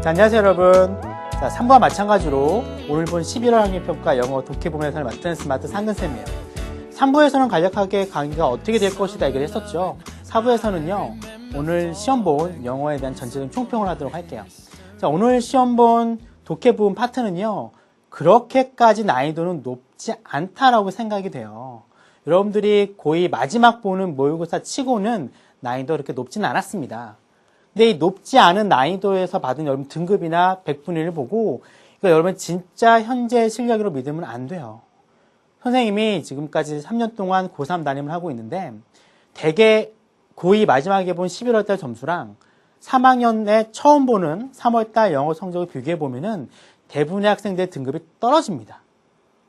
자, 안녕하세요 여러분. 자, 3부와 마찬가지로 오늘 본 11월 학년평가 영어 독해보면서를 맡은 스마트 상근쌤이에요. 3부에서는 간략하게 강의가 어떻게 될 것이다 얘기를 했었죠. 4부에서는요 오늘 시험 본 영어에 대한 전체적인 총평을 하도록 할게요. 자, 오늘 시험 본 독해 부분 파트는요 그렇게까지 난이도는 높지 않다라고 생각이 돼요. 여러분들이 고2 마지막 보는 모의고사 치고는 난이도 그렇게 높지는 않았습니다. 근데 이 높지 않은 난이도에서 받은 여러분 등급이나 100분의 1을 보고 이거 여러분 진짜 현재 실력으로 믿으면 안 돼요. 선생님이 지금까지 3년 동안 고3 담임을 하고 있는데 대개 고2 마지막에 본 11월달 점수랑 3학년에 처음 보는 3월달 영어 성적을 비교해 보면은 대부분의 학생들의 등급이 떨어집니다.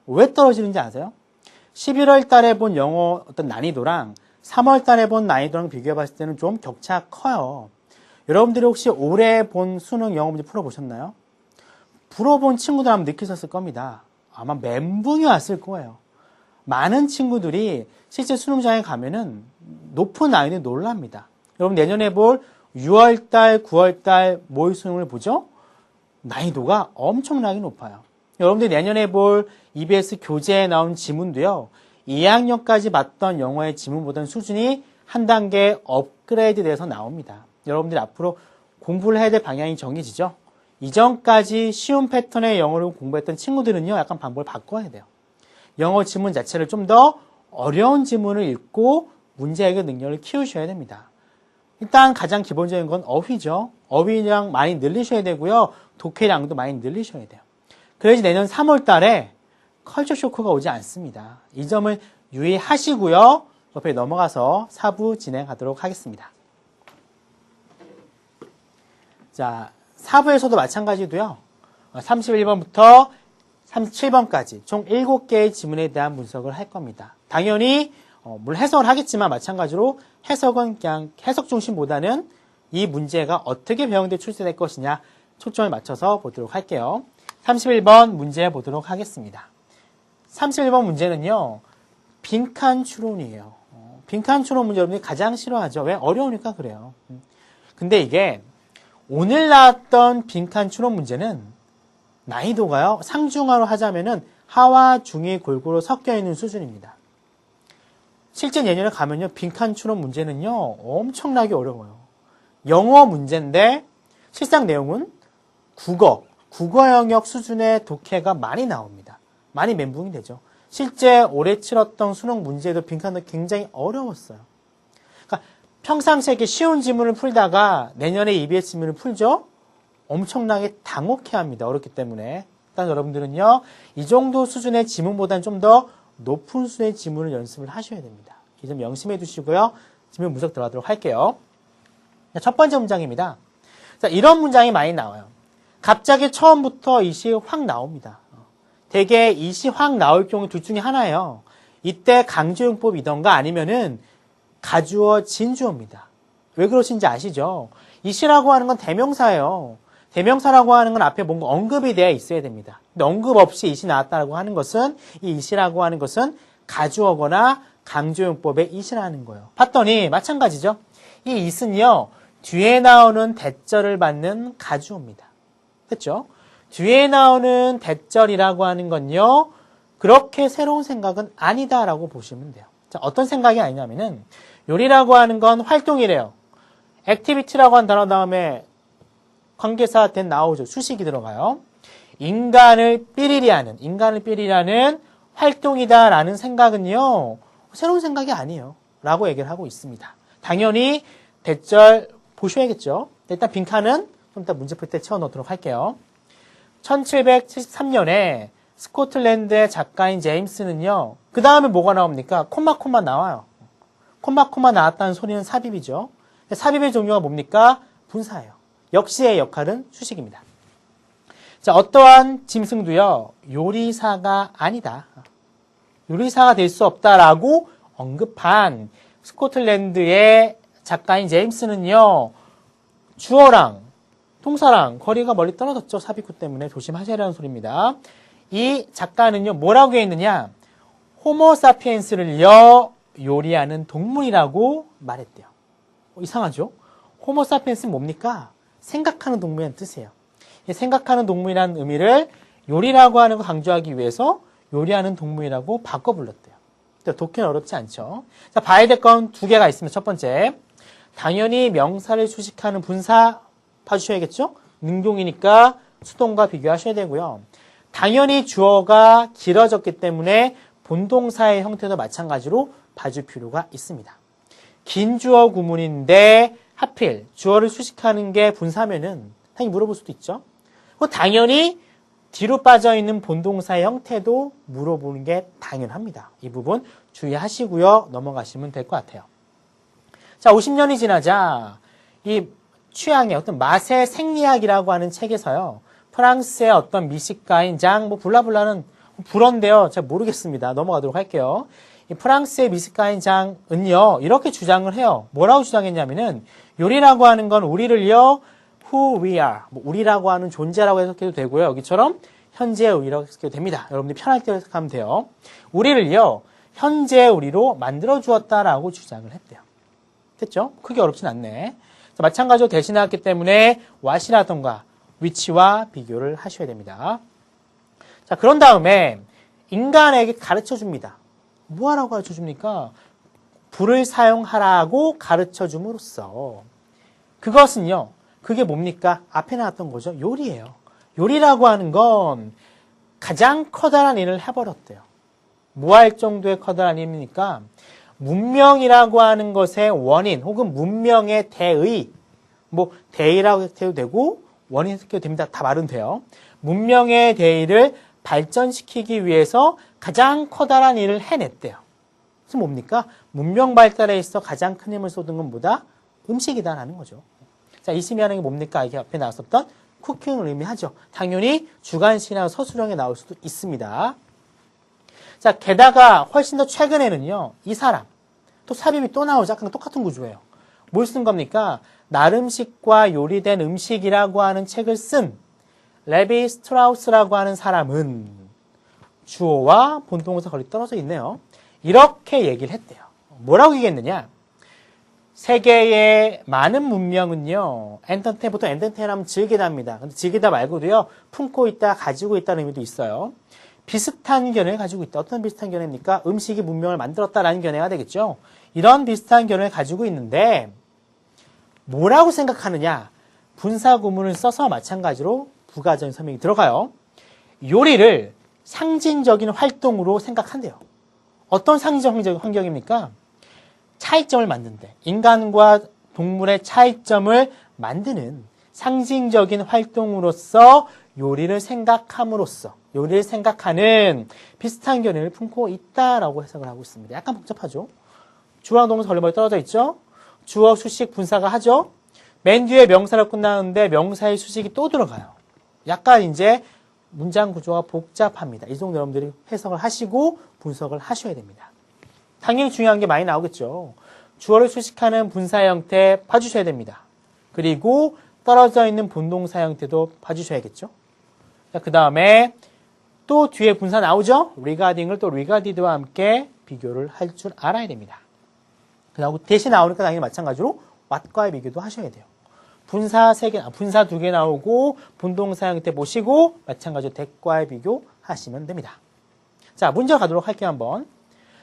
왜 떨어지는지 아세요? 11월달에 본 영어 어떤 난이도랑 3월달에 본 난이도랑 비교해 봤을 때는 좀 격차가 커요. 여러분들이 혹시 올해 본 수능 영어 문제 풀어보셨나요? 풀어본 친구들 한번 느끼셨을 겁니다. 아마 멘붕이 왔을 거예요. 많은 친구들이 실제 수능장에 가면은 높은 난이도에 놀랍니다. 여러분 내년에 볼 6월달, 9월달 모의 수능을 보죠? 난이도가 엄청나게 높아요. 여러분들이 내년에 볼 EBS 교재에 나온 지문도요. 2학년까지 봤던 영어의 지문보다는 수준이 한 단계 업그레이드 돼서 나옵니다. 여러분들이 앞으로 공부를 해야 될 방향이 정해지죠. 이전까지 쉬운 패턴의 영어를 공부했던 친구들은요. 약간 방법을 바꿔야 돼요. 영어 지문 자체를 좀 더 어려운 지문을 읽고 문제 해결 능력을 키우셔야 됩니다. 일단 가장 기본적인 건 어휘죠. 어휘량 많이 늘리셔야 되고요. 독해량도 많이 늘리셔야 돼요. 그래야지 내년 3월 달에 컬처 쇼크가 오지 않습니다. 이 점을 유의하시고요. 옆에 넘어가서 4부 진행하도록 하겠습니다. 자, 4부에서도 마찬가지도요. 31번부터 37번까지 총 7개의 지문에 대한 분석을 할 겁니다. 당연히 물론 해석을 하겠지만 마찬가지로 해석은 그냥 해석 중심보다는 이 문제가 어떻게 배형돼 출제될 것이냐 초점을 맞춰서 보도록 할게요. 31번 문제 보도록 하겠습니다. 31번 문제는요. 빈칸 추론이에요. 빈칸 추론 문제 여러분들이 가장 싫어하죠. 왜? 어려우니까 그래요. 근데 이게 오늘 나왔던 빈칸 추론 문제는 난이도가요. 상중하로 하자면은 하와 중이 골고루 섞여 있는 수준입니다. 실제 내년에 가면요. 빈칸 추론 문제는요. 엄청나게 어려워요. 영어 문제인데 실상 내용은 국어 영역 수준의 독해가 많이 나옵니다. 많이 멘붕이 되죠. 실제 올해 치렀던 수능 문제도 빈칸도 굉장히 어려웠어요. 그러니까 평상시에 이렇게 쉬운 지문을 풀다가 내년에 EBS 지문을 풀죠? 엄청나게 당혹해합니다. 어렵기 때문에. 일단 여러분들은요. 이 정도 수준의 지문보다는 좀 더 높은 수준의 지문을 연습을 하셔야 됩니다. 이 점 명심해 두시고요. 지문 분석 들어가도록 할게요. 첫 번째 문장입니다. 자, 이런 문장이 많이 나와요. 갑자기 처음부터 이시 확 나옵니다. 대개 이시 확 나올 경우 둘 중에 하나예요. 이때 강조용법이던가 아니면은 가주어 진주어입니다. 왜 그러신지 아시죠? 이시라고 하는 건 대명사예요. 대명사라고 하는 건 앞에 뭔가 언급이 되어 있어야 됩니다. 근데 언급 없이 이시 나왔다고 하는 것은 이 이시라고 하는 것은 가주어거나 강조용법의 이시라는 거예요. 봤더니 마찬가지죠. 이 it은요. 뒤에 나오는 대절을 받는 가주어입니다. 됐죠? 뒤에 나오는 대절이라고 하는 건요. 그렇게 새로운 생각은 아니다라고 보시면 돼요. 자, 어떤 생각이 아니냐면은 요리라고 하는 건 활동이래요. activity라고 한 단어 다음에 관계사 된 나오죠. 수식이 들어가요. 인간을 삐리리 하는 활동이다라는 생각은요. 새로운 생각이 아니에요. 라고 얘기를 하고 있습니다. 당연히 대절 보셔야겠죠. 일단 빈칸은 좀 이따 문제 풀 때 채워넣도록 할게요. 1773년에 스코틀랜드의 작가인 제임스는요. 그 다음에 뭐가 나옵니까? 콤마 나와요. 콤마 나왔다는 소리는 삽입이죠. 삽입의 종류가 뭡니까? 분사예요. 역시의 역할은 수식입니다. 자, 어떠한 짐승도요. 요리사가 아니다. 요리사가 될 수 없다라고 언급한 스코틀랜드의 작가인 제임스는요. 주어랑 동사랑 거리가 멀리 떨어졌죠. 삽입구 때문에 조심하셔야하는 소리입니다. 이 작가는요. 뭐라고 했느냐. 호모사피엔스를요. 요리하는 동물이라고 말했대요. 이상하죠? 호모사피엔스는 뭡니까? 생각하는 동물이라는 뜻이에요. 생각하는 동물이라는 의미를 요리라고 하는 거 강조하기 위해서 요리하는 동물이라고 바꿔 불렀대요. 독해는 어렵지 않죠. 자, 봐야 될 건 두 개가 있습니다. 첫 번째, 당연히 명사를 수식하는 분사 봐주셔야겠죠? 능동이니까 수동과 비교하셔야 되고요. 당연히 주어가 길어졌기 때문에 본동사의 형태도 마찬가지로 봐줄 필요가 있습니다. 긴 주어 구문인데 하필 주어를 수식하는 게 분사면은 당연히 물어볼 수도 있죠. 당연히 뒤로 빠져있는 본동사의 형태도 물어보는 게 당연합니다. 이 부분 주의하시고요. 넘어가시면 될 것 같아요. 자, 50년이 지나자 이 취향의 어떤 맛의 생리학이라고 하는 책에서요. 프랑스의 어떤 미식가인 장, 블라블라는 불어인데요. 잘 모르겠습니다. 넘어가도록 할게요. 이 프랑스의 미식가인 장은요, 이렇게 주장을 해요. 뭐라고 주장했냐면은, 요리라고 하는 건 우리를요, who we are, 우리라고 하는 존재라고 해석해도 되고요. 여기처럼 현재의 우리라고 해석해도 됩니다. 여러분들이 편할 때 해석하면 돼요. 우리를요, 현재의 우리로 만들어 주었다라고 주장을 했대요. 됐죠? 크게 어렵진 않네. 자, 마찬가지로 대신해왔기 때문에 what이라던가 which와 비교를 하셔야 됩니다. 자, 그런 다음에 인간에게 가르쳐 줍니다. 뭐 하라고 가르쳐 줍니까? 불을 사용하라고 가르쳐 줌으로써 그것은요, 그게 뭡니까? 앞에 나왔던 거죠. 요리예요. 요리라고 하는 건 가장 커다란 일을 해버렸대요. 뭐 할 정도의 커다란 일입니까? 문명이라고 하는 것의 원인 혹은 문명의 대의, 대의라고 해도 되고 원인 해석해도 됩니다. 다 말은 돼요. 문명의 대의를 발전시키기 위해서 가장 커다란 일을 해냈대요. 그래서 뭡니까? 문명 발달에 있어 가장 큰 힘을 쏟은 건 뭐다? 음식이다라는 거죠. 자, 이 심의하는 게 뭡니까? 이게 앞에 나왔었던 쿠킹을 의미하죠. 당연히 주간시나 서술형에 나올 수도 있습니다. 자, 게다가 훨씬 더 최근에는요, 이 사람, 또 삽입이 또 나오죠. 아까 똑같은 구조예요. 뭘 쓴 겁니까? 나름식과 요리된 음식이라고 하는 책을 쓴 레비 스트라우스라고 하는 사람은 주어와 본동사 거리 떨어져 있네요. 이렇게 얘기를 했대요. 뭐라고 얘기했느냐? 세계의 많은 문명은요, 엔터테인, 보통 엔터테인 하면 즐기다 합니다. 근데 즐기다 말고도요, 품고 있다, 가지고 있다는 의미도 있어요. 비슷한 견해를 가지고 있다. 어떤 비슷한 견해입니까? 음식이 문명을 만들었다라는 견해가 되겠죠. 이런 비슷한 견해를 가지고 있는데, 뭐라고 생각하느냐? 분사 구문을 써서 마찬가지로 부가적인 설명이 들어가요. 요리를 상징적인 활동으로 생각한대요. 어떤 상징적 환경입니까? 차이점을 만든대. 인간과 동물의 차이점을 만드는 상징적인 활동으로서 요리를 생각함으로써 요리를 생각하는 비슷한 견해를 품고 있다라고 해석을 하고 있습니다. 약간 복잡하죠? 주어랑 동사 걸레머리 떨어져 있죠? 주어, 수식, 분사가 하죠? 맨 뒤에 명사로 끝나는데 명사의 수식이 또 들어가요. 약간 이제 문장 구조가 복잡합니다. 이 정도 여러분들이 해석을 하시고 분석을 하셔야 됩니다. 당연히 중요한 게 많이 나오겠죠. 주어를 수식하는 분사 형태 봐주셔야 됩니다. 그리고 떨어져 있는 본동사 형태도 봐주셔야겠죠. 그 다음에 또 뒤에 분사 나오죠. regarding을 또 regarded와 함께 비교를 할 줄 알아야 됩니다. 그리고 대신 나오니까 당연히 마찬가지로 what과의 비교도 하셔야 돼요. 분사 3개, 분사 2개 나오고 본동사 형태 보시고 마찬가지로 that과의 비교 하시면 됩니다. 자, 문제 가도록 할게요, 한번.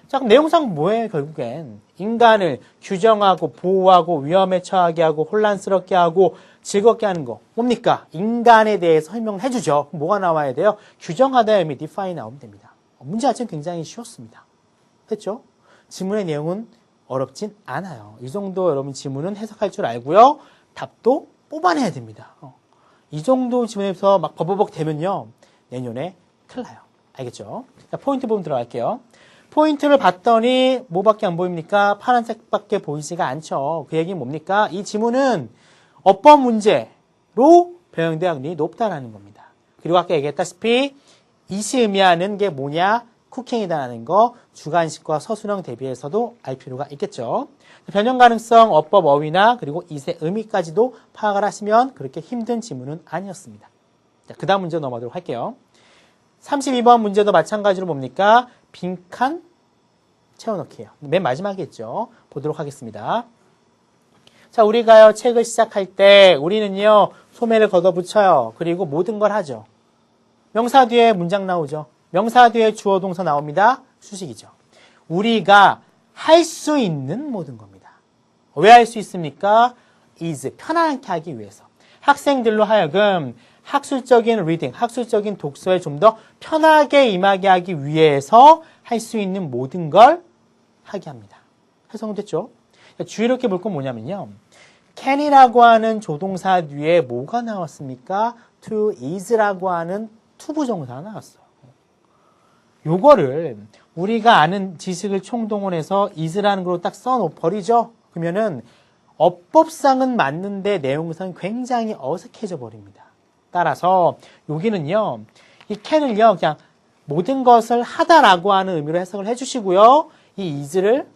자, 그럼 내용상 뭐예요, 결국엔? 인간을 규정하고, 보호하고, 위험에 처하게 하고, 혼란스럽게 하고, 즐겁게 하는 거. 뭡니까? 인간에 대해서 설명을 해주죠. 뭐가 나와야 돼요? 규정하다의 의미, define 나오면 됩니다. 문제 자체는 굉장히 쉬웠습니다. 됐죠? 지문의 내용은 어렵진 않아요. 이 정도 여러분 지문은 해석할 줄 알고요. 답도 뽑아내야 됩니다. 이 정도 지문에서 막 버버벅 되면요. 내년에 큰일 나요. 알겠죠? 자, 포인트 부분 들어갈게요. 포인트를 봤더니 뭐밖에 안 보입니까? 파란색밖에 보이지가 않죠. 그 얘기는 뭡니까? 이 지문은 어법 문제로 변형될 확률이 높다는 겁니다. 그리고 아까 얘기했다시피 이시 의미하는 게 뭐냐? 쿠킹이다라는 거 주관식과 서술형 대비해서도 알 필요가 있겠죠. 변형 가능성, 어법 어휘나 그리고 이세 의미까지도 파악을 하시면 그렇게 힘든 지문은 아니었습니다. 자, 그 다음 문제 넘어가도록 할게요. 32번 문제도 마찬가지로 뭡니까? 빈칸 채워넣기예요. 맨 마지막이겠죠. 보도록 하겠습니다. 자, 우리가요 책을 시작할 때 우리는요 소매를 걷어붙여요. 그리고 모든 걸 하죠. 명사 뒤에 문장 나오죠. 명사 뒤에 주어 동사 나옵니다. 수식이죠. 우리가 할 수 있는 모든 겁니다. 왜 할 수 있습니까? is, 편안하게 하기 위해서. 학생들로 하여금 학술적인 리딩, 학술적인 독서에 좀 더 편하게 임하게 하기 위해서 할 수 있는 모든 걸 하게 합니다. 해석됐죠? 주의 깊게 볼 건 뭐냐면요. can이라고 하는 조동사 뒤에 뭐가 나왔습니까? to is라고 하는 투부정사가 나왔어요. 요거를 우리가 아는 지식을 총동원해서 is라는 걸로 딱 써버리죠? 그러면은 어법상은 맞는데 내용상 굉장히 어색해져 버립니다. 따라서 여기는요, 이 can을요, 그냥 모든 것을 하다라고 하는 의미로 해석을 해주시고요. 이 is를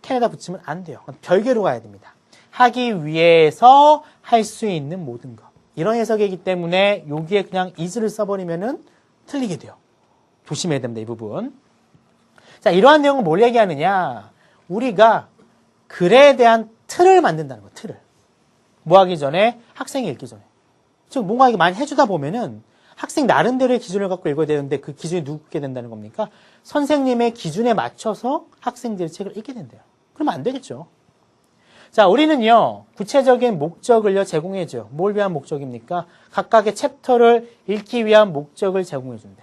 can에다 붙이면 안 돼요. 별개로 가야 됩니다. 하기 위해서 할 수 있는 모든 것. 이런 해석이기 때문에 여기에 그냥 is를 써버리면은 틀리게 돼요. 조심해야 됩니다, 이 부분. 자, 이러한 내용은 뭘 얘기하느냐? 우리가 글에 대한 틀을 만든다는 거, 틀을. 뭐 하기 전에? 학생이 읽기 전에. 즉, 뭔가 이게 많이 해주다 보면은 학생 나름대로의 기준을 갖고 읽어야 되는데 그 기준이 누구게 된다는 겁니까? 선생님의 기준에 맞춰서 학생들이 책을 읽게 된대요. 그러면 안 되겠죠. 자, 우리는요, 구체적인 목적을요, 제공해줘요. 뭘 위한 목적입니까? 각각의 챕터를 읽기 위한 목적을 제공해준대.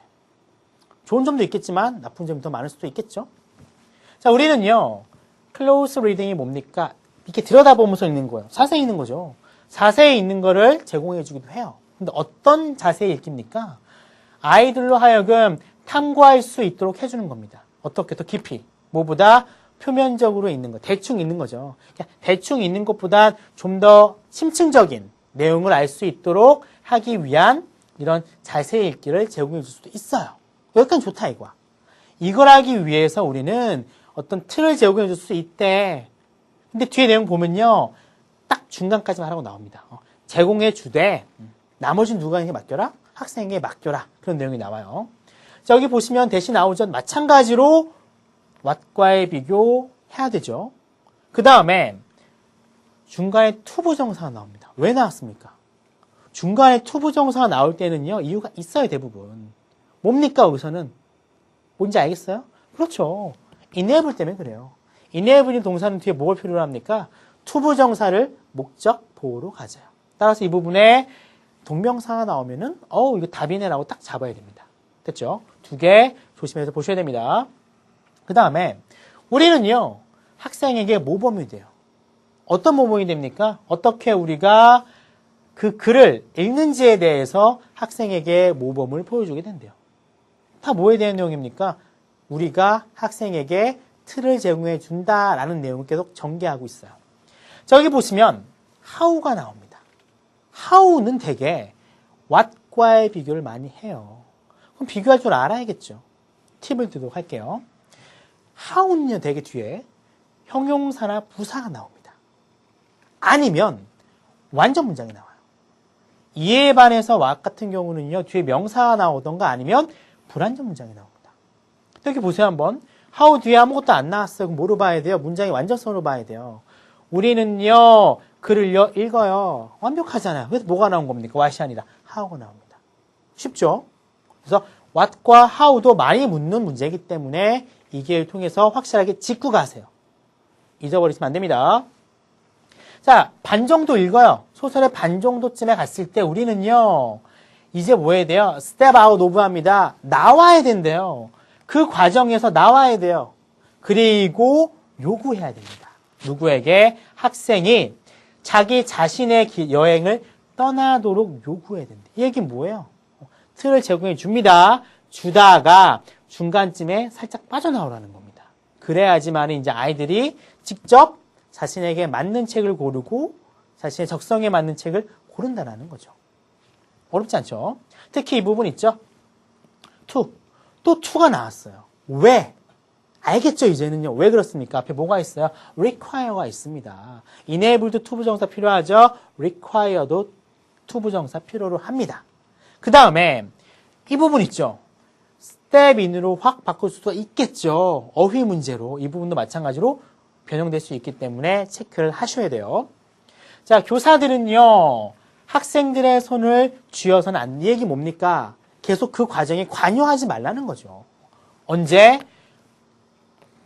좋은 점도 있겠지만 나쁜 점이 더 많을 수도 있겠죠. 자, 우리는요, close reading이 뭡니까? 이렇게 들여다보면서 읽는 거예요. 자세히 읽는 거죠. 자세히 읽는 거를 제공해주기도 해요. 근데 어떤 자세히 읽기입니까? 아이들로 하여금 탐구할 수 있도록 해주는 겁니다. 어떻게 더 깊이. 뭐보다 표면적으로 읽는 거, 대충 읽는 거죠. 대충 읽는 것보다 좀 더 심층적인 내용을 알 수 있도록 하기 위한 이런 자세히 읽기를 제공해 줄 수도 있어요. 여기까지 좋다 이거야. 이걸 하기 위해서 우리는 어떤 틀을 제공해 줄 수 있대. 근데 뒤에 내용 보면요. 딱 중간까지만 하라고 나옵니다. 제공해 주되 나머지는 누구에게 맡겨라? 학생에게 맡겨라. 그런 내용이 나와요. 자, 여기 보시면 대신 나오죠. 마찬가지로 what과의 비교해야 되죠. 그 다음에 중간에 투부정사가 나옵니다. 왜 나왔습니까? 중간에 투부정사가 나올 때는요. 이유가 있어요. 대부분. 뭡니까 여기서는? 뭔지 알겠어요? 그렇죠. enable 때문에 그래요. enable인 동사는 뒤에 뭘 필요로 합니까? 투부정사를 목적 보호로 가져요. 따라서 이 부분에 동명사가 나오면은 이거 답이네라고 딱 잡아야 됩니다. 됐죠? 두 개 조심해서 보셔야 됩니다. 그 다음에 우리는요. 학생에게 모범이 돼요. 어떤 모범이 됩니까? 어떻게 우리가 그 글을 읽는지에 대해서 학생에게 모범을 보여주게 된대요. 다 뭐에 대한 내용입니까? 우리가 학생에게 틀을 제공해 준다라는 내용을 계속 전개하고 있어요. 저기 보시면 how가 나옵니다. how는 되게 what과의 비교를 많이 해요. 그럼 비교할 줄 알아야겠죠. 팁을 드리도록 할게요. how는요 되게 뒤에 형용사나 부사가 나옵니다. 아니면 완전 문장이 나와요. 이에 반해서 what 같은 경우는요 뒤에 명사가 나오던가 아니면 불완전 문장이 나옵니다. 여기 보세요 한번. how 뒤에 아무것도 안 나왔어요. 그럼 뭐로 봐야 돼요? 문장이 완전성으로 봐야 돼요. 우리는요 글을요 읽어요. 완벽하잖아요. 그래서 뭐가 나온 겁니까? what이 아니라 how가 나옵니다. 쉽죠? 그래서 what과 how도 많이 묻는 문제이기 때문에 이 기회를 통해서 확실하게 짚고 가세요. 잊어버리시면 안 됩니다. 자, 반 정도 읽어요. 소설의 반 정도쯤에 갔을 때 우리는요 이제 뭐 해야 돼요? step out of 합니다. 나와야 된대요. 그 과정에서 나와야 돼요. 그리고 요구해야 됩니다. 누구에게? 학생이 자기 자신의 여행을 떠나도록 요구해야 된대. 이 얘기는 뭐예요? 틀을 제공해 줍니다. 주다가 중간쯤에 살짝 빠져나오라는 겁니다. 그래야지만 이제 아이들이 직접 자신에게 맞는 책을 고르고 자신의 적성에 맞는 책을 고른다는 거죠. 어렵지 않죠? 특히 이 부분 있죠? to. 또 to가 나왔어요. 왜? 알겠죠, 이제는요. 왜 그렇습니까? 앞에 뭐가 있어요? require가 있습니다. enable도 투부정사 필요하죠? require도 투부정사 필요로 합니다. 그 다음에 이 부분 있죠? step in으로 확 바꿀 수도 있겠죠. 어휘 문제로. 이 부분도 마찬가지로 변형될 수 있기 때문에 체크를 하셔야 돼요. 자, 교사들은요. 학생들의 손을 쥐어서는 안 돼. 이 얘기 뭡니까? 계속 그 과정에 관여하지 말라는 거죠. 언제?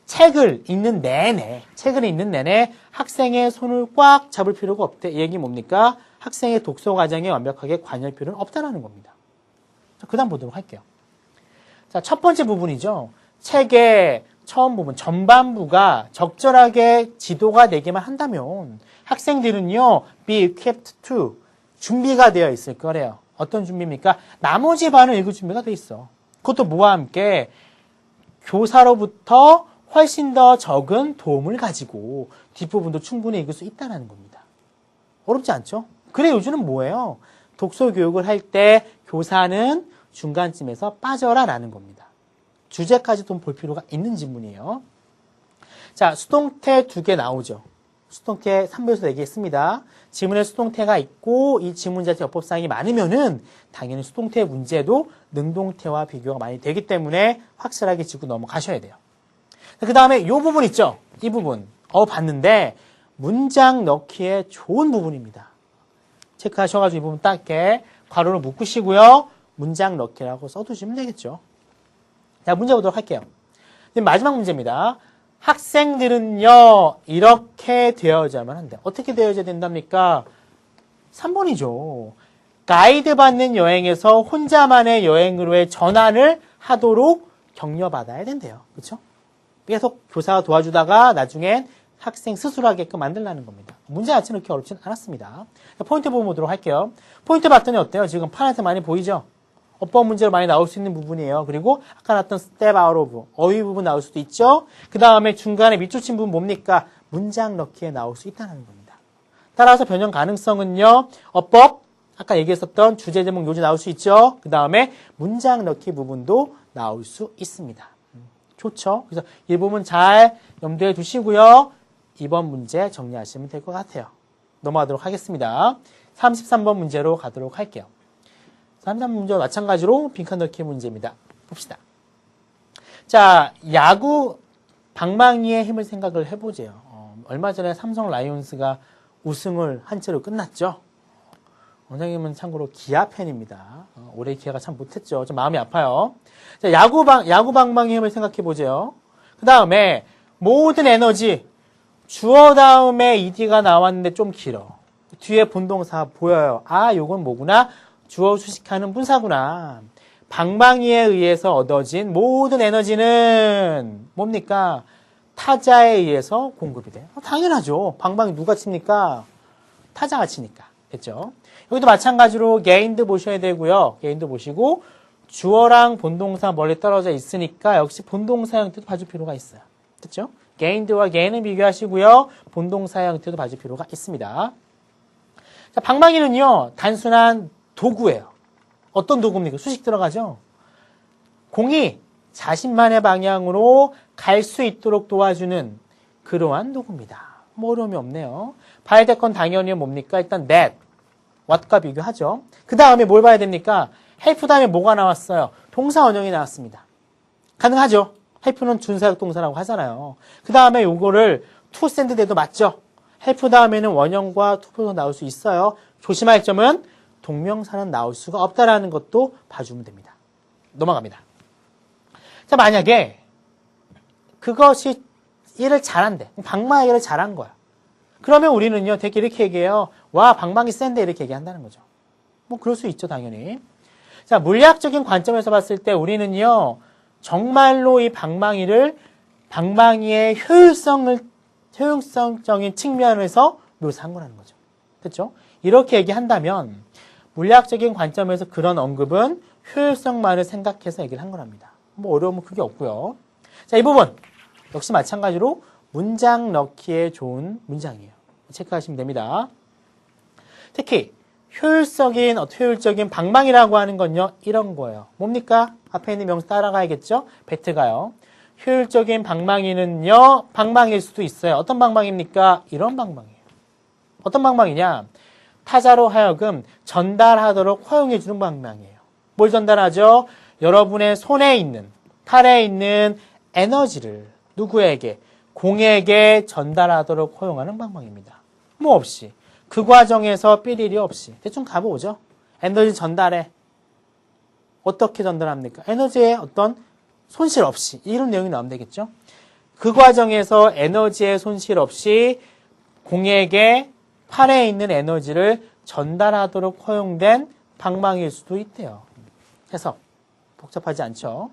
책을 읽는 내내 학생의 손을 꽉 잡을 필요가 없대. 이 얘기 뭡니까? 학생의 독서 과정에 완벽하게 관여할 필요는 없다는 겁니다. 자, 그 다음 보도록 할게요. 자, 첫 번째 부분이죠. 책의 처음 부분, 전반부가 적절하게 지도가 되게만 한다면 학생들은요, be equipped to, 준비가 되어 있을 거래요. 어떤 준비입니까? 나머지 반을 읽을 준비가 돼 있어. 그것도 뭐와 함께 교사로부터 훨씬 더 적은 도움을 가지고 뒷부분도 충분히 읽을 수 있다는 겁니다. 어렵지 않죠? 그래 요즘은 뭐예요? 독서 교육을 할 때 교사는 중간쯤에서 빠져라라는 겁니다. 주제까지 좀 볼 필요가 있는 지문이에요. 자, 수동태 2개 나오죠. 수동태 3배에서 얘기했습니다. 지문에 수동태가 있고 이 지문 자체 어법사항이 많으면은 당연히 수동태 문제도 능동태와 비교가 많이 되기 때문에 확실하게 짚고 넘어가셔야 돼요. 그 다음에 이 부분 있죠? 이 부분. 봤는데 문장 넣기에 좋은 부분입니다. 체크하셔가지고 이 부분 딱 이렇게 괄호로 묶으시고요. 문장 넣기라고 써두시면 되겠죠. 자, 문제 보도록 할게요. 마지막 문제입니다. 학생들은요, 이렇게 되어야만 한다. 어떻게 되어야 된답니까? 3번이죠. 가이드 받는 여행에서 혼자만의 여행으로의 전환을 하도록 격려받아야 된대요. 그렇죠? 계속 교사가 도와주다가 나중엔 학생 스스로 하게끔 만들라는 겁니다. 문제 자체는 그렇게 어렵진 않았습니다. 포인트 부분 보도록 할게요. 포인트 봤더니 어때요? 지금 파란색 많이 보이죠? 어법 문제로 많이 나올 수 있는 부분이에요. 그리고 아까 나왔던 step out of, 어휘 부분 나올 수도 있죠. 그 다음에 중간에 밑줄친 부분 뭡니까? 문장 넣기에 나올 수 있다는 겁니다. 따라서 변형 가능성은요. 어법, 아까 얘기했었던 주제 제목 요지 나올 수 있죠. 그 다음에 문장 넣기 부분도 나올 수 있습니다. 좋죠? 그래서 이 부분 잘 염두에 두시고요. 이번 문제 정리하시면 될 것 같아요. 넘어가도록 하겠습니다. 33번 문제로 가도록 할게요. 33번 문제와 마찬가지로 빈칸 넣기 문제입니다. 봅시다. 자, 야구 방망이의 힘을 생각을 해보세요. 얼마 전에 삼성 라이온스가 우승을 한 채로 끝났죠. 원장님은 참고로 기아 팬입니다. 올해 기아가 참 못했죠. 좀 마음이 아파요. 자, 야구 방망이의 힘을 생각해 보세요. 그 다음에 모든 에너지 주어 다음에 ed가 나왔는데 좀 길어. 뒤에 본동사 보여요. 아, 요건 뭐구나? 주어 수식하는 분사구나. 방망이에 의해서 얻어진 모든 에너지는 뭡니까? 타자에 의해서 공급이 돼요. 당연하죠. 방망이 누가 칩니까? 타자가 치니까. 됐죠? 여기도 마찬가지로 gained 보셔야 되고요. gained 보시고 주어랑 본동사 멀리 떨어져 있으니까 역시 본동사 형태도 봐줄 필요가 있어요. 됐죠? gained와 gain은 비교하시고요. 본동사 형태도 봐줄 필요가 있습니다. 자, 방망이는요. 단순한 도구예요. 어떤 도구입니까? 수식 들어가죠? 공이 자신만의 방향으로 갈 수 있도록 도와주는 그러한 도구입니다. 뭐 어려움이 없네요. 봐야 될 건 당연히 뭡니까? 일단 that, what과 비교하죠. 그 다음에 뭘 봐야 됩니까? help 다음에 뭐가 나왔어요? 동사 원형이 나왔습니다. 가능하죠? help는 준사역 동사라고 하잖아요. 그 다음에 요거를 to send 돼도 맞죠? help 다음에는 원형과 투표도 나올 수 있어요. 조심할 점은 동명사는 나올 수가 없다라는 것도 봐주면 됩니다. 넘어갑니다. 자, 만약에 그것이 일을 잘한대. 방망이 일을 잘한 거야. 그러면 우리는요, 되게 이렇게 얘기해요. 와, 방망이 센데 이렇게 얘기한다는 거죠. 뭐 그럴 수 있죠, 당연히. 자, 물리학적인 관점에서 봤을 때 우리는요, 정말로 이 방망이의 효율성적인 측면에서 묘사한 거라는 거죠. 그렇죠? 이렇게 얘기한다면 물리학적인 관점에서 그런 언급은 효율성만을 생각해서 얘기를 한 거랍니다. 뭐 어려움은 크게 없고요. 자, 이 부분 역시 마찬가지로 문장 넣기에 좋은 문장이에요. 체크하시면 됩니다. 특히 효율적인 방망이라고 하는 건요, 이런 거예요. 뭡니까? 앞에 있는 명사 따라가야겠죠? 배트가요. 효율적인 방망이는요, 방망이일 수도 있어요. 어떤 방망이입니까? 이런 방망이에요. 어떤 방망이냐? 타자로 하여금 전달하도록 허용해주는 방망이에요. 뭘 전달하죠? 여러분의 손에 있는, 팔에 있는 에너지를 누구에게? 공에게 전달하도록 허용하는 방망이입니다. 뭐 없이. 그 과정에서 삘 일이 없이 대충 가보죠. 에너지 전달에 어떻게 전달합니까? 에너지의 어떤 손실 없이 이런 내용이 나오면 되겠죠. 그 과정에서 에너지의 손실 없이 공에게 팔에 있는 에너지를 전달하도록 허용된 방망이일 수도 있대요. 해석 복잡하지 않죠.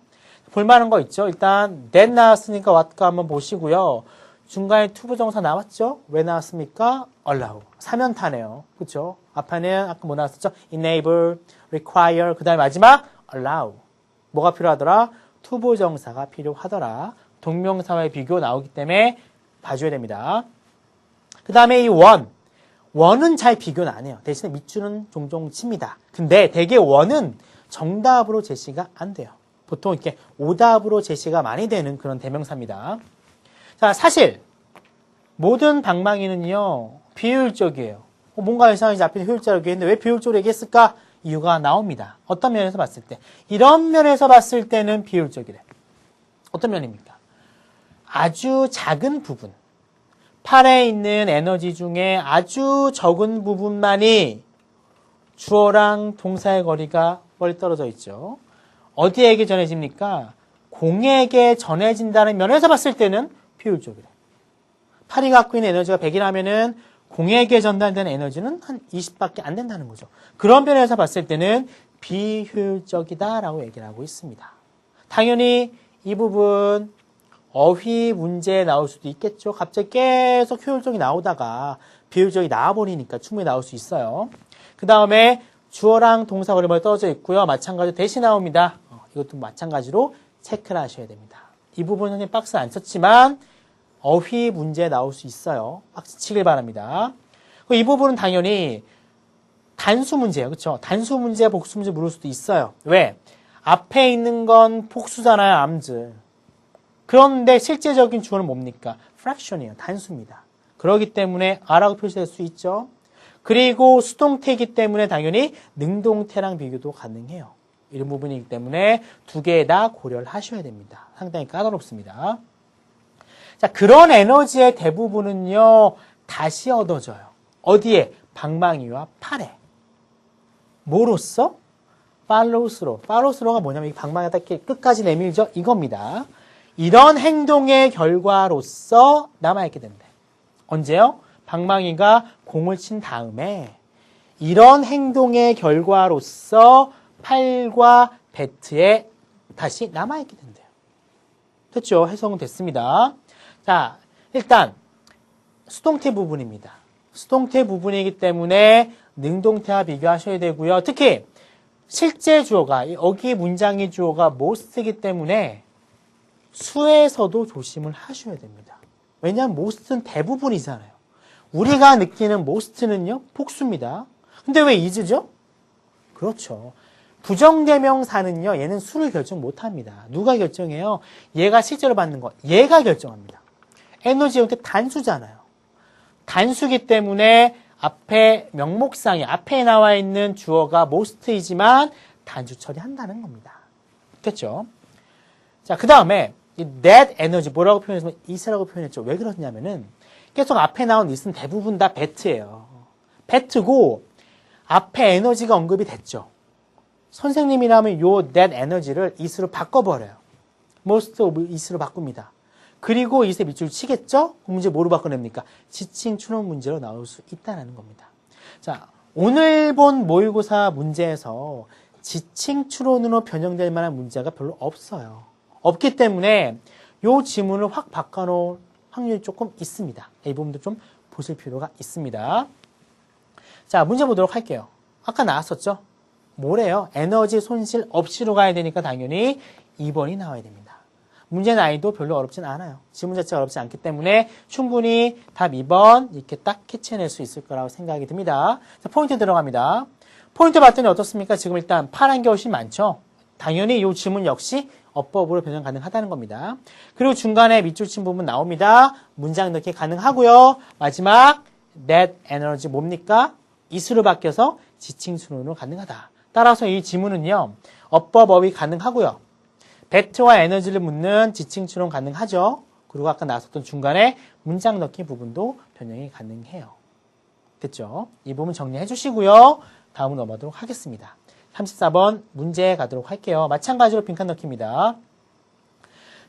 볼만한 거 있죠. 일단 that 나왔으니까 what가 한번 보시고요. 중간에 투부정사 나왔죠. 왜 나왔습니까? allow. 사면타네요. 그렇죠? 앞에는 아까 뭐 나왔었죠? enable, require. 그 다음에 마지막 allow. 뭐가 필요하더라? 투부정사가 필요하더라. 동명사와의 비교 나오기 때문에 봐줘야 됩니다. 그 다음에 이 원은 잘 비교는 안 해요. 대신에 밑줄은 종종 칩니다. 근데 대개 원은 정답으로 제시가 안 돼요. 보통 이렇게 오답으로 제시가 많이 되는 그런 대명사입니다. 자, 사실 모든 방망이는요 비효율적이에요. 뭔가 이상하게 앞에 효율적이라고 했는데 왜 비효율적으로 얘기했을까? 이유가 나옵니다. 어떤 면에서 봤을 때 이런 면에서 봤을 때는 비효율적이래. 어떤 면입니까? 아주 작은 부분 팔에 있는 에너지 중에 아주 적은 부분만이 주어랑 동사의 거리가 멀리 떨어져 있죠. 어디에게 전해집니까? 공에게 전해진다는 면에서 봤을 때는 비효율적이래. 팔이 갖고 있는 에너지가 100이라면은 공에게 전달되는 에너지는 한 20밖에 안 된다는 거죠. 그런 면에서 봤을 때는 비효율적이다라고 얘기를 하고 있습니다. 당연히 이 부분 어휘 문제 나올 수도 있겠죠. 갑자기 계속 효율적이 나오다가 비효율적이 나와버리니까 충분히 나올 수 있어요. 그 다음에 주어랑 동사 거리 멀리 떨어져 있고요. 마찬가지로 대신 나옵니다. 이것도 마찬가지로 체크를 하셔야 됩니다. 이 부분은 그냥 박스 안 썼지만 어휘 문제 나올 수 있어요. 박스 치길 바랍니다. 이 부분은 당연히 단수 문제예요. 그렇죠? 단수 문제, 복수 문제 물을 수도 있어요. 왜? 앞에 있는 건 복수잖아요. 암즈. 그런데 실제적인 주어는 뭡니까? fraction이에요. 단수입니다. 그렇기 때문에 R라고 표시될 수 있죠. 그리고 수동태이기 때문에 당연히 능동태랑 비교도 가능해요. 이런 부분이기 때문에 두 개 다 고려를 하셔야 됩니다. 상당히 까다롭습니다. 자, 그런 에너지의 대부분은요, 다시 얻어져요. 어디에? 방망이와 팔에. 뭐로써? 팔로우스로. 팔로우스로가 뭐냐면 이 방망이가 딱 이렇게 끝까지 내밀죠? 이겁니다. 이런 행동의 결과로서 남아있게 된대. 언제요? 방망이가 공을 친 다음에 이런 행동의 결과로서 팔과 배트에 다시 남아있게 된대요. 됐죠? 해석은 됐습니다. 자, 일단 수동태 부분입니다. 수동태 부분이기 때문에 능동태와 비교하셔야 되고요. 특히 실제 주어가, 이 어기 문장의 주어가 most이기 때문에 수에서도 조심을 하셔야 됩니다. 왜냐하면 most는 대부분이잖아요. 우리가 느끼는 most는요, 복수입니다. 근데 왜 is죠? 그렇죠. 부정대명사는요, 얘는 수를 결정 못합니다. 누가 결정해요? 얘가 실제로 받는 거, 얘가 결정합니다. 에너지 형태 단수잖아요. 단수기 때문에 앞에 명목상에 앞에 나와 있는 주어가 most이지만 단수 처리한다는 겁니다. 됐죠? 자, 그 다음에 이 that energy 뭐라고 표현했으면 is라고 표현했죠. 왜 그러냐면은 계속 앞에 나온 is는 대부분 다 배트예요. 배트고 앞에 에너지가 언급이 됐죠. 선생님이라면 요 that energy를 is로 바꿔버려요. most of is로 바꿉니다. 그리고 is에 밑줄 치겠죠? 그 문제 뭐로 바꿔냅니까? 지칭 추론 문제로 나올 수 있다는 겁니다. 자, 오늘 본 모의고사 문제에서 지칭 추론으로 변형될 만한 문제가 별로 없어요. 없기 때문에 요 지문을 확 바꿔놓을 확률이 조금 있습니다. 이 부분도 좀 보실 필요가 있습니다. 자, 문제 보도록 할게요. 아까 나왔었죠? 뭐래요? 에너지 손실 없이로 가야 되니까 당연히 2번이 나와야 됩니다. 문제 난이도 별로 어렵진 않아요. 지문 자체가 어렵지 않기 때문에 충분히 답 2번 이렇게 딱 캐치해낼 수 있을 거라고 생각이 듭니다. 자, 포인트 들어갑니다. 포인트 봤더니 어떻습니까? 지금 일단 파란 게 훨씬 많죠? 당연히 이 지문 역시 어법으로 변형 가능하다는 겁니다. 그리고 중간에 밑줄 친 부분 나옵니다. 문장 넣기 가능하고요. 마지막 that energy 뭡니까? is로 바뀌어서 지칭 순으로 가능하다. 따라서 이 지문은요. 어법 어휘 가능하고요. 배트와 에너지를 묻는 지칭 추론 가능하죠. 그리고 아까 나왔었던 중간에 문장 넣기 부분도 변형이 가능해요. 됐죠? 이 부분 정리해 주시고요. 다음으로 넘어가도록 하겠습니다. 34번 문제 가도록 할게요. 마찬가지로 빈칸 넣기입니다.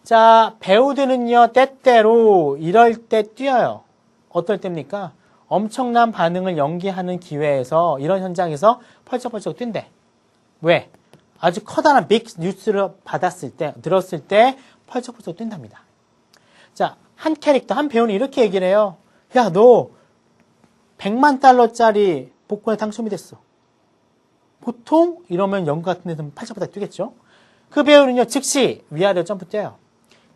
자, 배우들은요, 때때로 이럴 때 뛰어요. 어떨 때입니까? 엄청난 반응을 연기하는 기회에서, 이런 현장에서 펄쩍펄쩍 뛴대. 왜? 아주 커다란 빅 뉴스를 받았을 때, 들었을 때 펄쩍펄쩍 뛴답니다. 자, 한 캐릭터, 한 배우는 이렇게 얘기를 해요. 야, 너 100만 달러짜리 복권에 당첨이 됐어. 보통 이러면 연극 같은 데서는 팔짝팔짝 뛰겠죠. 그 배우는요, 즉시 위아래로 점프 뛰어요.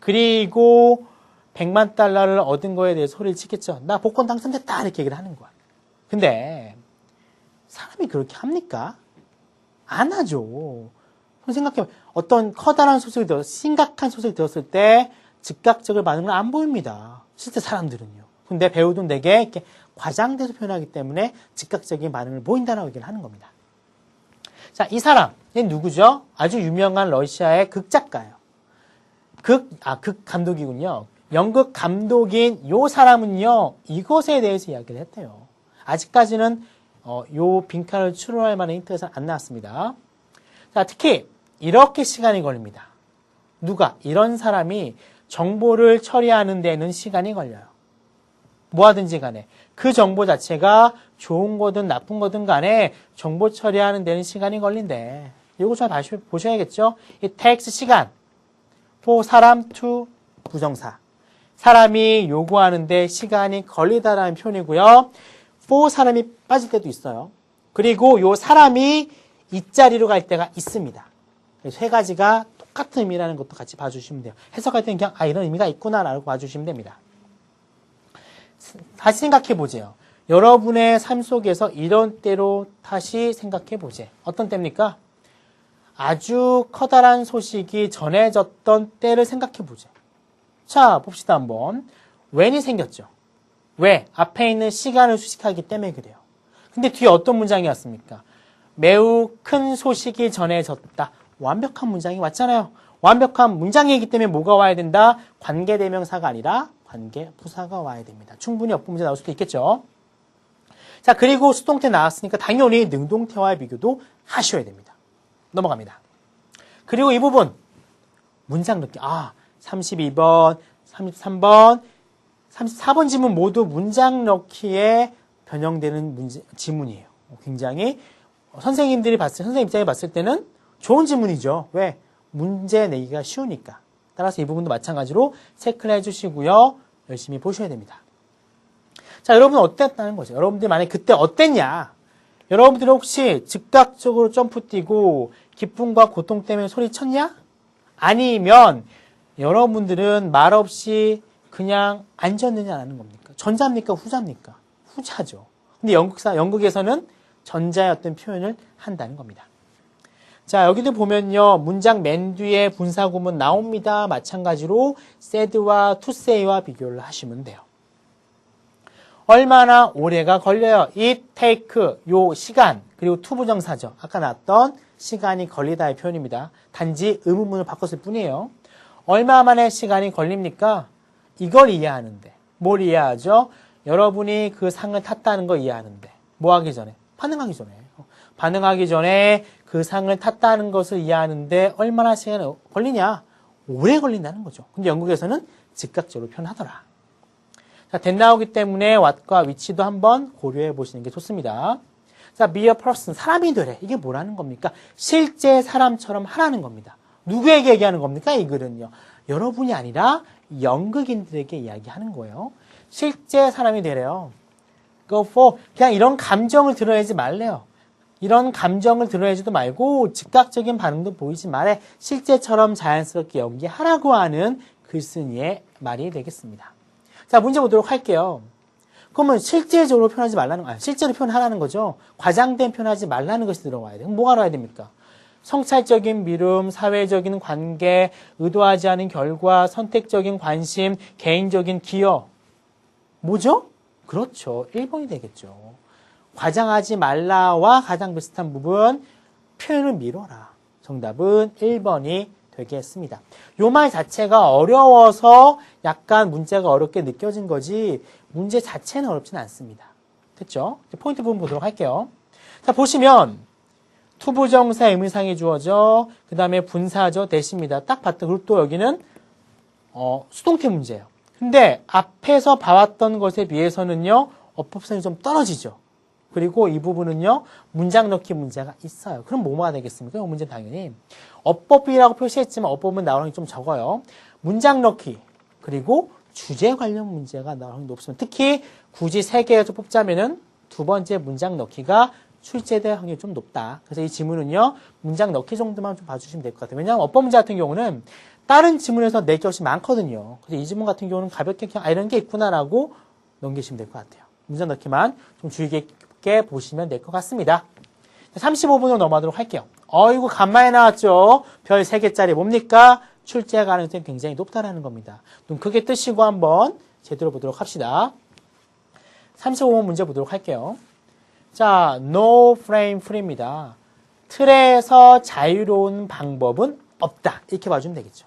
그리고 100만 달러를 얻은 거에 대해 소리를 치겠죠. 나 복권 당첨됐다 이렇게 얘기를 하는 거야. 근데 사람이 그렇게 합니까? 안 하죠. 생각해보면 어떤 커다란 소식을 심각한 소식을 들었을 때 즉각적인 반응은 안 보입니다. 실제 사람들은요. 근데 배우도 되게 이렇게 과장돼서 표현하기 때문에 즉각적인 반응을 보인다라고 얘기를 하는 겁니다. 자, 이 사람, 얘 누구죠? 아주 유명한 러시아의 극작가예요. 극 감독이군요. 연극 감독인 요 사람은요, 이것에 대해서 이야기를 했대요. 아직까지는 요 빈칸을 추론할 만한 힌트가 안 나왔습니다. 자, 특히 이렇게 시간이 걸립니다. 누가? 이런 사람이 정보를 처리하는 데는 시간이 걸려요. 뭐하든지 간에 그 정보 자체가 좋은 거든 나쁜 거든 간에 정보 처리하는 데는 시간이 걸린대. 이거 잘 보셔야겠죠? 이 takes 시간, for 사람 to 부정사. 사람이 요구하는데 시간이 걸리다라는 표현이고요. for 사람이 빠질 때도 있어요. 그리고 요 사람이 이 자리로 갈 때가 있습니다. 세 가지가 똑같은 의미라는 것도 같이 봐주시면 돼요. 해석할 때는 그냥 이런 의미가 있구나라고 봐주시면 됩니다. 다시 생각해 보세요. 여러분의 삶 속에서 이런 때로 다시 생각해 보세요. 어떤 때입니까? 아주 커다란 소식이 전해졌던 때를 생각해 보세요. 자, 봅시다 한번. when이 생겼죠. 왜? 앞에 있는 시간을 수식하기 때문에 그래요. 근데 뒤에 어떤 문장이 왔습니까? 매우 큰 소식이 전해졌다. 완벽한 문장이 왔잖아요. 완벽한 문장이기 때문에 뭐가 와야 된다? 관계대명사가 아니라 관계부사가 와야 됩니다. 충분히 엇부 문제 나올 수도 있겠죠. 자, 그리고 수동태 나왔으니까 당연히 능동태와의 비교도 하셔야 됩니다. 넘어갑니다. 그리고 이 부분 문장 넣기. 32번, 33번, 34번 지문 모두 문장 넣기에 변형되는 지문이에요. 굉장히 선생님 입장에 봤을 때는 좋은 지문이죠. 왜? 문제 내기가 쉬우니까. 따라서 이 부분도 마찬가지로 체크를 해주시고요. 열심히 보셔야 됩니다. 자, 여러분 어땠다는 거죠? 여러분들이 만약에 그때 어땠냐? 여러분들이 혹시 즉각적으로 점프 뛰고 기쁨과 고통 때문에 소리쳤냐? 아니면 여러분들은 말없이 그냥 앉았느냐는 겁니까? 전자입니까? 후자입니까? 후자죠. 근데 연극에서는 전자의 어떤 표현을 한다는 겁니다. 자, 여기도 보면요. 문장 맨 뒤에 분사구문 나옵니다. 마찬가지로 said와 to say와 비교를 하시면 돼요. 얼마나 오래가 걸려요? it take, 요 시간, 그리고 to 부정사죠. 아까 나왔던 시간이 걸리다의 표현입니다. 단지 의문문을 바꿨을 뿐이에요. 얼마 만에 시간이 걸립니까? 이걸 이해하는데. 뭘 이해하죠? 여러분이 그 상을 탔다는 거 이해하는데. 뭐 하기 전에? 반응하기 전에. 반응하기 전에 그 상을 탔다는 것을 이해하는데 얼마나 시간이 걸리냐? 오래 걸린다는 거죠. 근데 영국에서는 즉각적으로 표현하더라. 자, that 나오기 때문에 what과 which도 한번 고려해 보시는 게 좋습니다. 자, be a person, 사람이 되래. 이게 뭐라는 겁니까? 실제 사람처럼 하라는 겁니다. 누구에게 얘기하는 겁니까? 이 글은요. 여러분이 아니라 연극인들에게 이야기하는 거예요. 실제 사람이 되래요. Go for, 그냥 이런 감정을 드러내지 말래요. 이런 감정을 드러내지도 말고 즉각적인 반응도 보이지 말래. 실제처럼 자연스럽게 연기하라고 하는 글쓴이의 말이 되겠습니다. 자, 문제 보도록 할게요. 그러면 실제적으로 표현하지 말라는 거, 실제로 표현하라는 거죠. 과장된 표현하지 말라는 것이 들어와야 돼요. 그럼 뭐가 나와야 됩니까? 성찰적인 미움, 사회적인 관계, 의도하지 않은 결과, 선택적인 관심, 개인적인 기여. 뭐죠? 그렇죠. 1번이 되겠죠. 과장하지 말라와 가장 비슷한 부분, 표현을 미뤄라. 정답은 1번이 되겠습니다. 요 말 자체가 어려워서 약간 문제가 어렵게 느껴진 거지 문제 자체는 어렵진 않습니다. 됐죠? 포인트 부분 보도록 할게요. 자, 보시면 투부정사 의문상이 주어져, 그 다음에 분사죠, 대시입니다. 딱 봤더니, 그리고 또 여기는 수동태 문제예요. 근데 앞에서 봐왔던 것에 비해서는요, 어법성이 좀 떨어지죠. 그리고 이 부분은요, 문장 넣기 문제가 있어요. 그럼 뭐가 되겠습니까? 이 문제는 당연히 어법이라고 표시했지만 어법은 나오는 게 좀 적어요. 문장 넣기, 그리고 주제 관련 문제가 나오는 게 높습니다. 특히 굳이 3개에서 뽑자면은 두 번째 문장 넣기가 출제될 확률이 좀 높다. 그래서 이 지문은요, 문장 넣기 정도만 좀 봐주시면 될 것 같아요. 왜냐하면 어법 문제 같은 경우는 다른 지문에서 낼 것이 많거든요. 그래서 이 지문 같은 경우는 가볍게 그냥 이런 게 있구나라고 넘기시면 될 것 같아요. 문장 넣기만 좀 주의 깊게 보시면 될 것 같습니다. 35분으로 넘어가도록 할게요. 어이구, 간만에 나왔죠. 별 3개짜리 뭡니까? 출제 가능성이 굉장히 높다라는 겁니다. 눈 크게 뜨시고 한번 제대로 보도록 합시다. 35번 문제 보도록 할게요. 자, no frame free입니다. 틀에서 자유로운 방법은 없다. 이렇게 봐주면 되겠죠.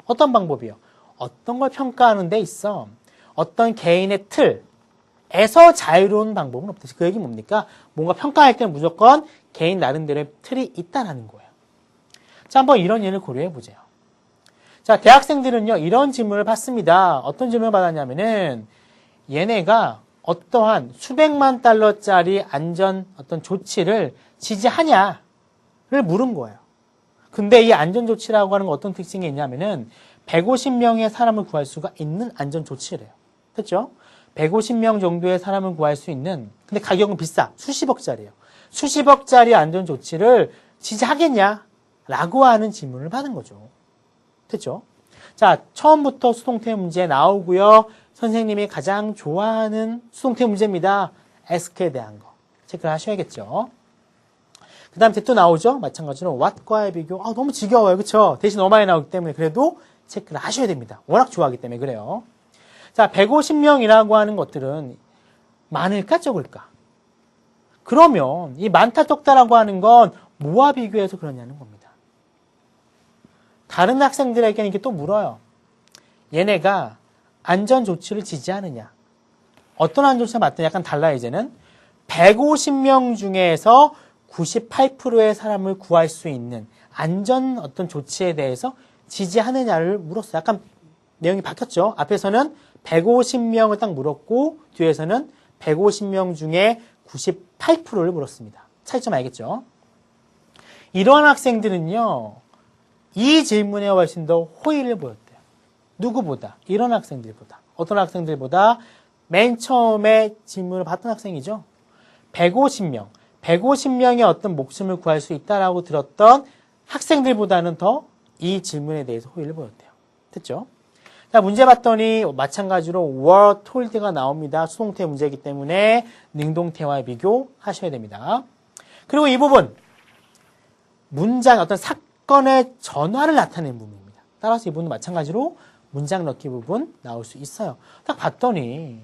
어떤 방법이요? 어떤 걸 평가하는 데 있어 어떤 개인의 틀에서 자유로운 방법은 없다. 그 얘기 뭡니까? 뭔가 평가할 때는 무조건 개인 나름대로의 틀이 있다라는 거예요. 자, 한번 이런 예를 고려해 보세요. 자, 대학생들은요, 이런 질문을 받습니다. 어떤 질문을 받았냐면은, 얘네가 어떠한 수백만 달러짜리 안전 어떤 조치를 지지하냐를 물은 거예요. 근데 이 안전 조치라고 하는 건 어떤 특징이 있냐면은, 150명의 사람을 구할 수가 있는 안전 조치래요. 됐죠? 150명 정도의 사람을 구할 수 있는, 근데 가격은 비싸. 수십억짜리예요. 수십억짜리 안전 조치를 지지하겠냐? 라고 하는 질문을 받은 거죠. 됐죠? 자, 처음부터 수동태 문제 나오고요. 선생님이 가장 좋아하는 수동태 문제입니다. ask에 대한 거. 체크를 하셔야겠죠. 그 다음 또 나오죠? 마찬가지로 what과의 비교. 너무 지겨워요. 그쵸? 대신 너무 많이 나오기 때문에 그래도 체크를 하셔야 됩니다. 워낙 좋아하기 때문에 그래요. 자, 150명이라고 하는 것들은 많을까 적을까? 그러면 이 많다 적다라고 하는 건 뭐와 비교해서 그러냐는 겁니다. 다른 학생들에게는 이렇게 또 물어요. 얘네가 안전조치를 지지하느냐? 어떤 안전조치가 맞느냐? 약간 달라요, 이제는. 150명 중에서 98%의 사람을 구할 수 있는 안전 어떤 조치에 대해서 지지하느냐를 물었어요. 약간 내용이 바뀌었죠? 앞에서는 150명을 딱 물었고, 뒤에서는 150명 중에 98%를 물었습니다. 차이점 알겠죠? 이러한 학생들은요, 이 질문에 훨씬 더 호의를 보였대요. 누구보다? 이런 학생들보다. 어떤 학생들보다? 맨 처음에 질문을 받던 학생이죠. 150명의 어떤 목숨을 구할 수 있다라고 들었던 학생들보다는 더 이 질문에 대해서 호의를 보였대요. 됐죠? 자, 문제 봤더니 마찬가지로 were told가 나옵니다. 수동태 문제이기 때문에 능동태와 비교하셔야 됩니다. 그리고 이 부분, 문장 어떤 사건의 전화를 나타내는 부분입니다. 따라서 이 부분은 마찬가지로 문장 넣기 부분 나올 수 있어요. 딱 봤더니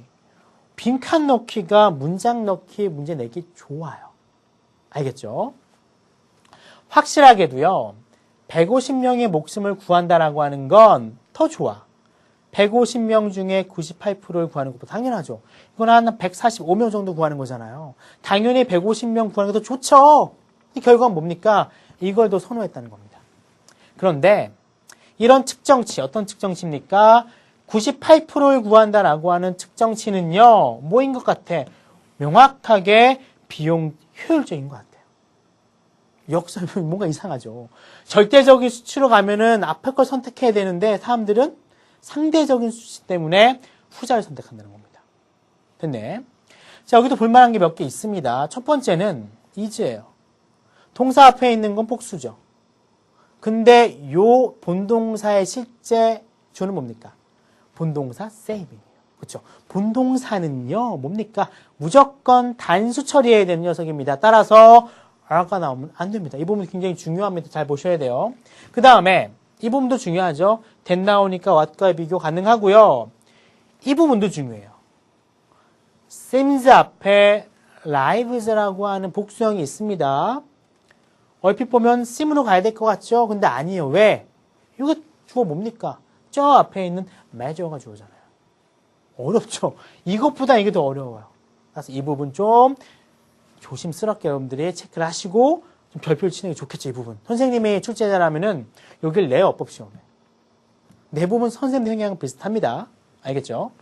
빈칸 넣기가 문장 넣기 문제 내기 좋아요. 알겠죠? 확실하게도요. 150명의 목숨을 구한다라고 하는 건 더 좋아. 150명 중에 98%를 구하는 것도 당연하죠. 이건 한 145명 정도 구하는 거잖아요. 당연히 150명 구하는 게 더 좋죠. 이 결과는 뭡니까? 이걸 더 선호했다는 겁니다. 그런데 이런 측정치, 어떤 측정치입니까? 98%를 구한다라고 하는 측정치는요. 뭐인 것 같아? 명확하게 비용 효율적인 것 같아요. 역사 뭔가 이상하죠. 절대적인 수치로 가면은 앞에 걸 선택해야 되는데 사람들은 상대적인 수치 때문에 후자를 선택한다는 겁니다. 됐네. 자, 여기도 볼만한 게 몇 개 있습니다. 첫 번째는 is예요. 동사 앞에 있는 건 복수죠. 근데 요 본동사의 실제 주는 뭡니까? 본동사 save이에요. 그렇죠? 본동사는요. 뭡니까? 무조건 단수 처리해야 되는 녀석입니다. 따라서 are가 나오면 안 됩니다. 이 부분 굉장히 중요합니다. 잘 보셔야 돼요. 그 다음에 이 부분도 중요하죠. that 나오니까 what과의 비교 가능하고요. 이 부분도 중요해요. seems 앞에 lives라고 하는 복수형이 있습니다. 얼핏 보면 seem으로 가야 될 것 같죠? 근데 아니에요. 왜? 이거 주어 뭡니까? 저 앞에 있는 measure가 주어잖아요. 어렵죠? 이것보다 이게 더 어려워요. 그래서 이 부분 좀 조심스럽게 여러분들이 체크를 하시고 좀 별표를 치는 게 좋겠죠, 이 부분. 선생님이 출제자라면은 여길 내요, 어법 시험에. 대부분 선생님 성향은 비슷합니다. 알겠죠?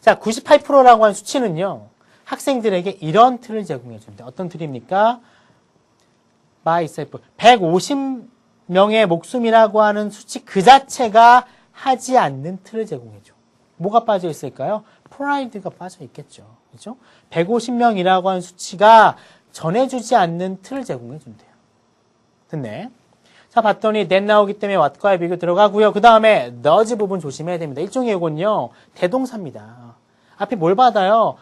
자, 98%라고 하는 수치는요, 학생들에게 이런 틀을 제공해 줍니다. 어떤 틀입니까? by example. 150명의 목숨이라고 하는 수치 그 자체가 하지 않는 틀을 제공해 줘. 뭐가 빠져 있을까요? 프라이드가 빠져 있겠죠. 그렇죠? 150명이라고 하는 수치가 전해주지 않는 틀을 제공해 준대요. 됐네. 자, 봤더니 that 나오기 때문에 what과의 비교 들어가고요. 그 다음에 does 부분 조심해야 됩니다. 일종의 이건요, 대동사입니다. 앞에 뭘 받아요?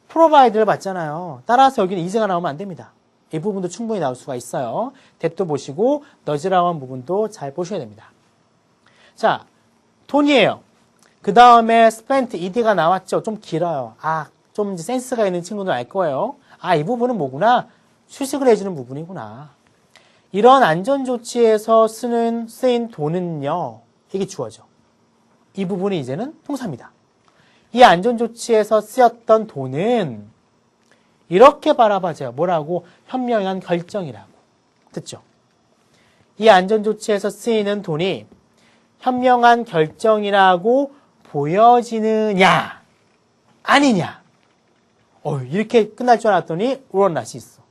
provide를 받잖아요. 따라서 여기는 is가 나오면 안 됩니다. 이 부분도 충분히 나올 수가 있어요. that도 보시고 does라고 하는 부분도 잘 보셔야 됩니다. 자, 돈이에요. 그 다음에 spent, ed가 나왔죠. 좀 길어요. 좀 이제 센스가 있는 친구들은 알 거예요. 이 부분은 뭐구나? 수식을 해주는 부분이구나. 이런 안전조치에서 쓰인 돈은요, 이게 주어져. 이 부분이 이제는 동사입니다. 이 안전조치에서 쓰였던 돈은 이렇게 바라봐줘요. 뭐라고? 현명한 결정이라고. 듣죠? 이 안전조치에서 쓰이는 돈이 현명한 결정이라고 보여지느냐, 아니냐. 이렇게 끝날 줄 알았더니 or not이 있어.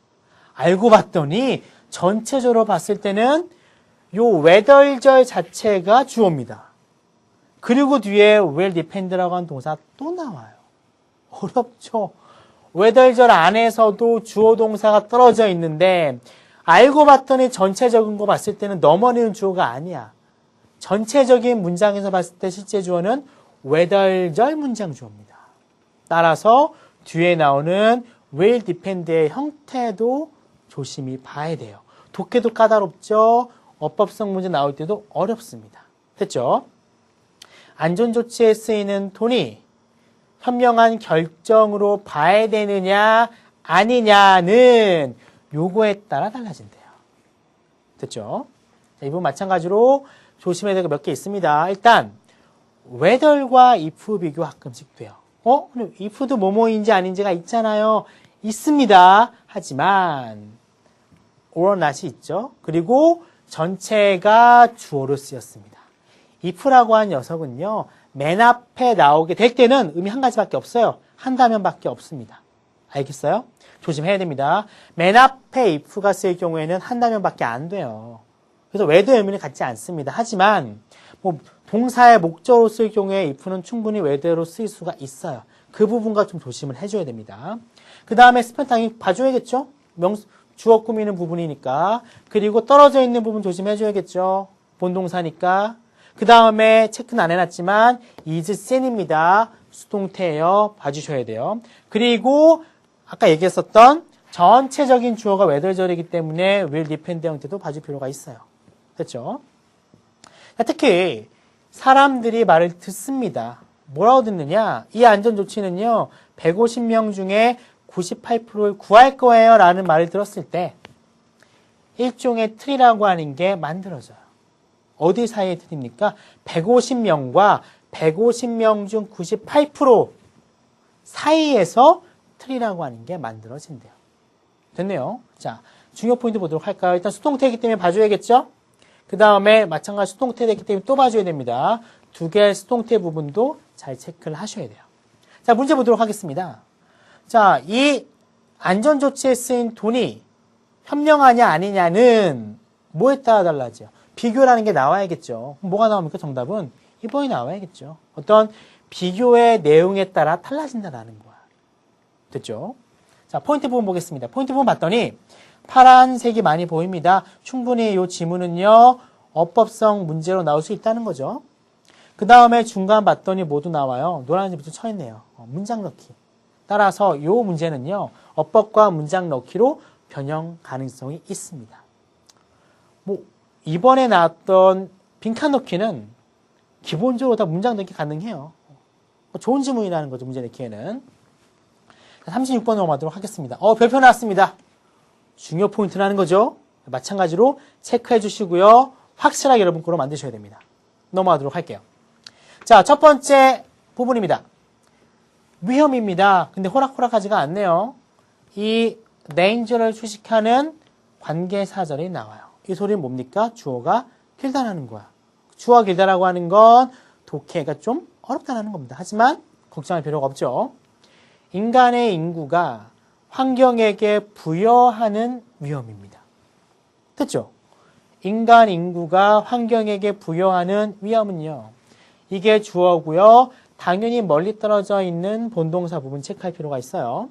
알고 봤더니 전체적으로 봤을 때는 요 whether절 자체가 주어입니다. 그리고 뒤에 will depend라고 하는 동사 또 나와요. 어렵죠? whether절 안에서도 주어 동사가 떨어져 있는데 알고 봤더니 전체적인 거 봤을 때는 넘어지는 주어가 아니야. 전체적인 문장에서 봤을 때 실제 주어는 whether절 문장 주어입니다. 따라서 뒤에 나오는 will depend의 형태도 조심히 봐야 돼요. 독해도 까다롭죠. 어법성 문제 나올 때도 어렵습니다. 됐죠? 안전조치에 쓰이는 돈이 현명한 결정으로 봐야 되느냐 아니냐는 요거에 따라 달라진대요. 됐죠? 자, 이 부분 마찬가지로 조심해야 될 거 몇 개 있습니다. 일단 whether과 if 비교 가끔씩 돼요. 근데 if도 뭐뭐인지 아닌지가 있잖아요. 있습니다. 하지만 or not이 있죠. 그리고 전체가 주어로 쓰였습니다. if라고 한 녀석은요, 맨 앞에 나오게 될 때는 의미 한 가지밖에 없어요. 한다면밖에 없습니다. 알겠어요? 조심해야 됩니다. 맨 앞에 if가 쓰일 경우에는 한다면밖에 안 돼요. 그래서 whether 의미는 갖지 않습니다. 하지만 동사의 목적으로 쓸 경우에 if는 충분히 whether로 쓰일 수가 있어요. 그 부분과 좀 조심을 해줘야 됩니다. 그 다음에 spent 당연히 봐줘야겠죠? 주어 꾸미는 부분이니까. 그리고 떨어져 있는 부분 조심해줘야겠죠? 본동사니까. 그 다음에 체크는 안 해놨지만 is sen입니다. 수동태예요. 봐주셔야 돼요. 그리고 아까 얘기했었던 전체적인 주어가 whether절이기 때문에 will depend 형태도 봐줄 필요가 있어요. 됐죠? 특히 사람들이 말을 듣습니다. 뭐라고 듣느냐? 이 안전조치는요, 150명 중에 98%를 구할 거예요 라는 말을 들었을 때 일종의 틀이라고 하는 게 만들어져요. 어디 사이의 틀입니까? 150명과 150명 중 98% 사이에서 틀이라고 하는 게 만들어진대요. 됐네요. 자, 중요 포인트 보도록 할까요? 일단 수동태이기 때문에 봐줘야겠죠? 그 다음에 마찬가지 수동태이기 때문에 또 봐줘야 됩니다. 두 개의 수동태 부분도 잘 체크를 하셔야 돼요. 자, 문제 보도록 하겠습니다. 자, 이 안전조치에 쓰인 돈이 현명하냐 아니냐는 뭐에 따라 달라져요? 비교라는 게 나와야겠죠. 뭐가 나옵니까? 정답은 2번이 나와야겠죠. 어떤 비교의 내용에 따라 달라진다라는 거야. 됐죠? 자, 포인트 부분 보겠습니다. 포인트 부분 봤더니 파란색이 많이 보입니다. 충분히 이 지문은요, 어법성 문제로 나올 수 있다는 거죠. 그 다음에 중간 봤더니 모두 나와요. 노란색부터 쳐있네요. 문장 넣기. 따라서 이 문제는요, 어법과 문장 넣기로 변형 가능성이 있습니다. 이번에 나왔던 빈칸 넣기는 기본적으로 다 문장 넣기 가능해요. 좋은 지문이라는 거죠, 문제 넣기에는. 36번 넘어가도록 하겠습니다. 별표 나왔습니다. 중요 포인트라는 거죠. 마찬가지로 체크해 주시고요. 확실하게 여러분 거로 만드셔야 됩니다. 넘어가도록 할게요. 자, 첫 번째 부분입니다. 위험입니다. 근데 호락호락하지가 않네요. 이 danger를 수식하는 관계사절이 나와요. 이 소리는 뭡니까? 주어가 길다라는 거야. 주어가 길다라고 하는 건 독해가 좀 어렵다는 겁니다. 하지만 걱정할 필요가 없죠. 인간의 인구가 환경에게 부여하는 위험입니다. 됐죠? 인간 인구가 환경에게 부여하는 위험은요. 이게 주어고요. 당연히 멀리 떨어져 있는 본동사 부분 체크할 필요가 있어요.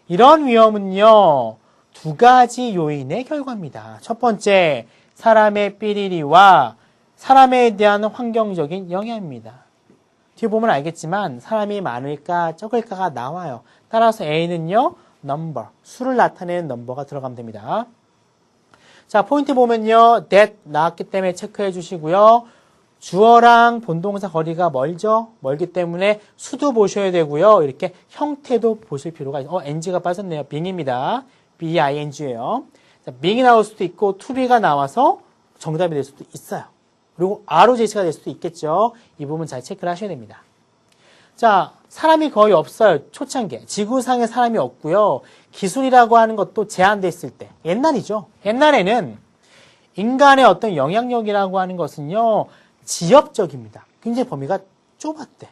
이런 위험은요. 두 가지 요인의 결과입니다. 첫 번째, 사람의 삐리리와 사람에 대한 환경적인 영향입니다. 뒤에 보면 알겠지만 사람이 많을까 적을까가 나와요. 따라서 A는요. number, 수를 나타내는 넘버가 들어가면 됩니다. 자, 포인트 보면요. that 나왔기 때문에 체크해 주시고요. 주어랑 본동사 거리가 멀기 때문에 수도 보셔야 되고요. 이렇게 형태도 보실 필요가 있어요. ng가 빠졌네요. being입니다. being예요. being이 나올 수도 있고 to be가 나와서 정답이 될 수도 있어요. 그리고 ROJC가 될 수도 있겠죠. 이 부분 잘 체크를 하셔야 됩니다. 자, 사람이 거의 없어요. 초창기에. 지구상에 사람이 없고요. 기술이라고 하는 것도 제한됐을 때. 옛날이죠. 옛날에는 인간의 어떤 영향력이라고 하는 것은요. 지엽적입니다. 굉장히 범위가 좁았대.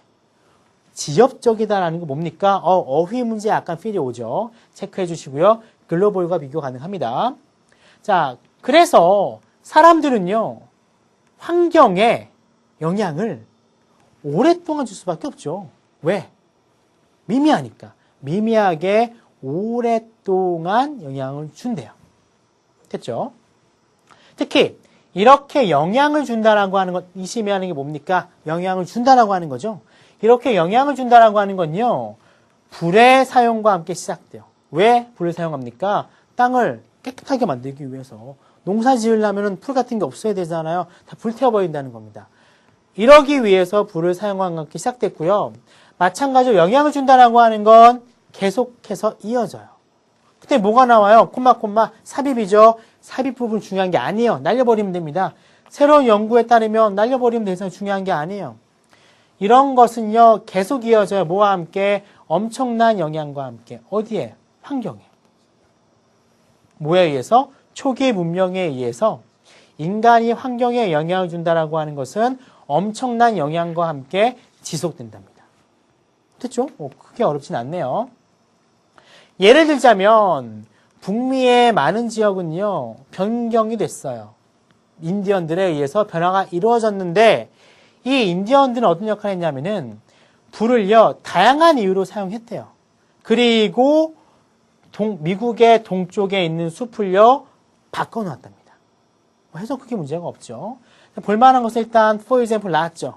지엽적이다라는 거 뭡니까? 어휘 문제 약간 필이 오죠. 체크해 주시고요. 글로벌과 비교 가능합니다. 자, 그래서 사람들은요. 환경에 영향을 오랫동안 줄 수밖에 없죠. 왜? 미미하니까. 미미하게 오랫동안 영향을 준대요. 됐죠? 특히 이렇게 영향을 준다라고 하는 것, 이심이하는 게 뭡니까? 영향을 준다라고 하는 거죠. 이렇게 영향을 준다라고 하는 건요. 불의 사용과 함께 시작돼요. 왜 불을 사용합니까? 땅을 깨끗하게 만들기 위해서. 농사 지으려면 풀 같은 게 없어야 되잖아요. 다 불태워버린다는 겁니다. 이러기 위해서 불을 사용한 것이 시작됐고요. 마찬가지로 영향을 준다라고 하는 건 계속해서 이어져요. 그때 뭐가 나와요? 콤마 삽입이죠. 삽입 부분 중요한 게 아니에요. 날려버리면 됩니다. 새로운 연구에 따르면 날려버리면 돼서 중요한 게 아니에요. 이런 것은요. 계속 이어져요. 뭐와 함께? 엄청난 영향과 함께. 어디에? 환경에. 뭐에 의해서? 초기 문명에 의해서 인간이 환경에 영향을 준다라고 하는 것은 엄청난 영향과 함께 지속된답니다. 됐죠? 크게 어렵진 않네요. 예를 들자면 북미의 많은 지역은요. 변경이 됐어요. 인디언들에 의해서 변화가 이루어졌는데 이 인디언들은 어떤 역할을 했냐면은 불을요. 다양한 이유로 사용했대요. 그리고 미국의 동쪽에 있는 숲을요. 바꿔놓았답니다. 해서 크게 문제가 없죠. 볼만한 것은 일단 for example 나왔죠.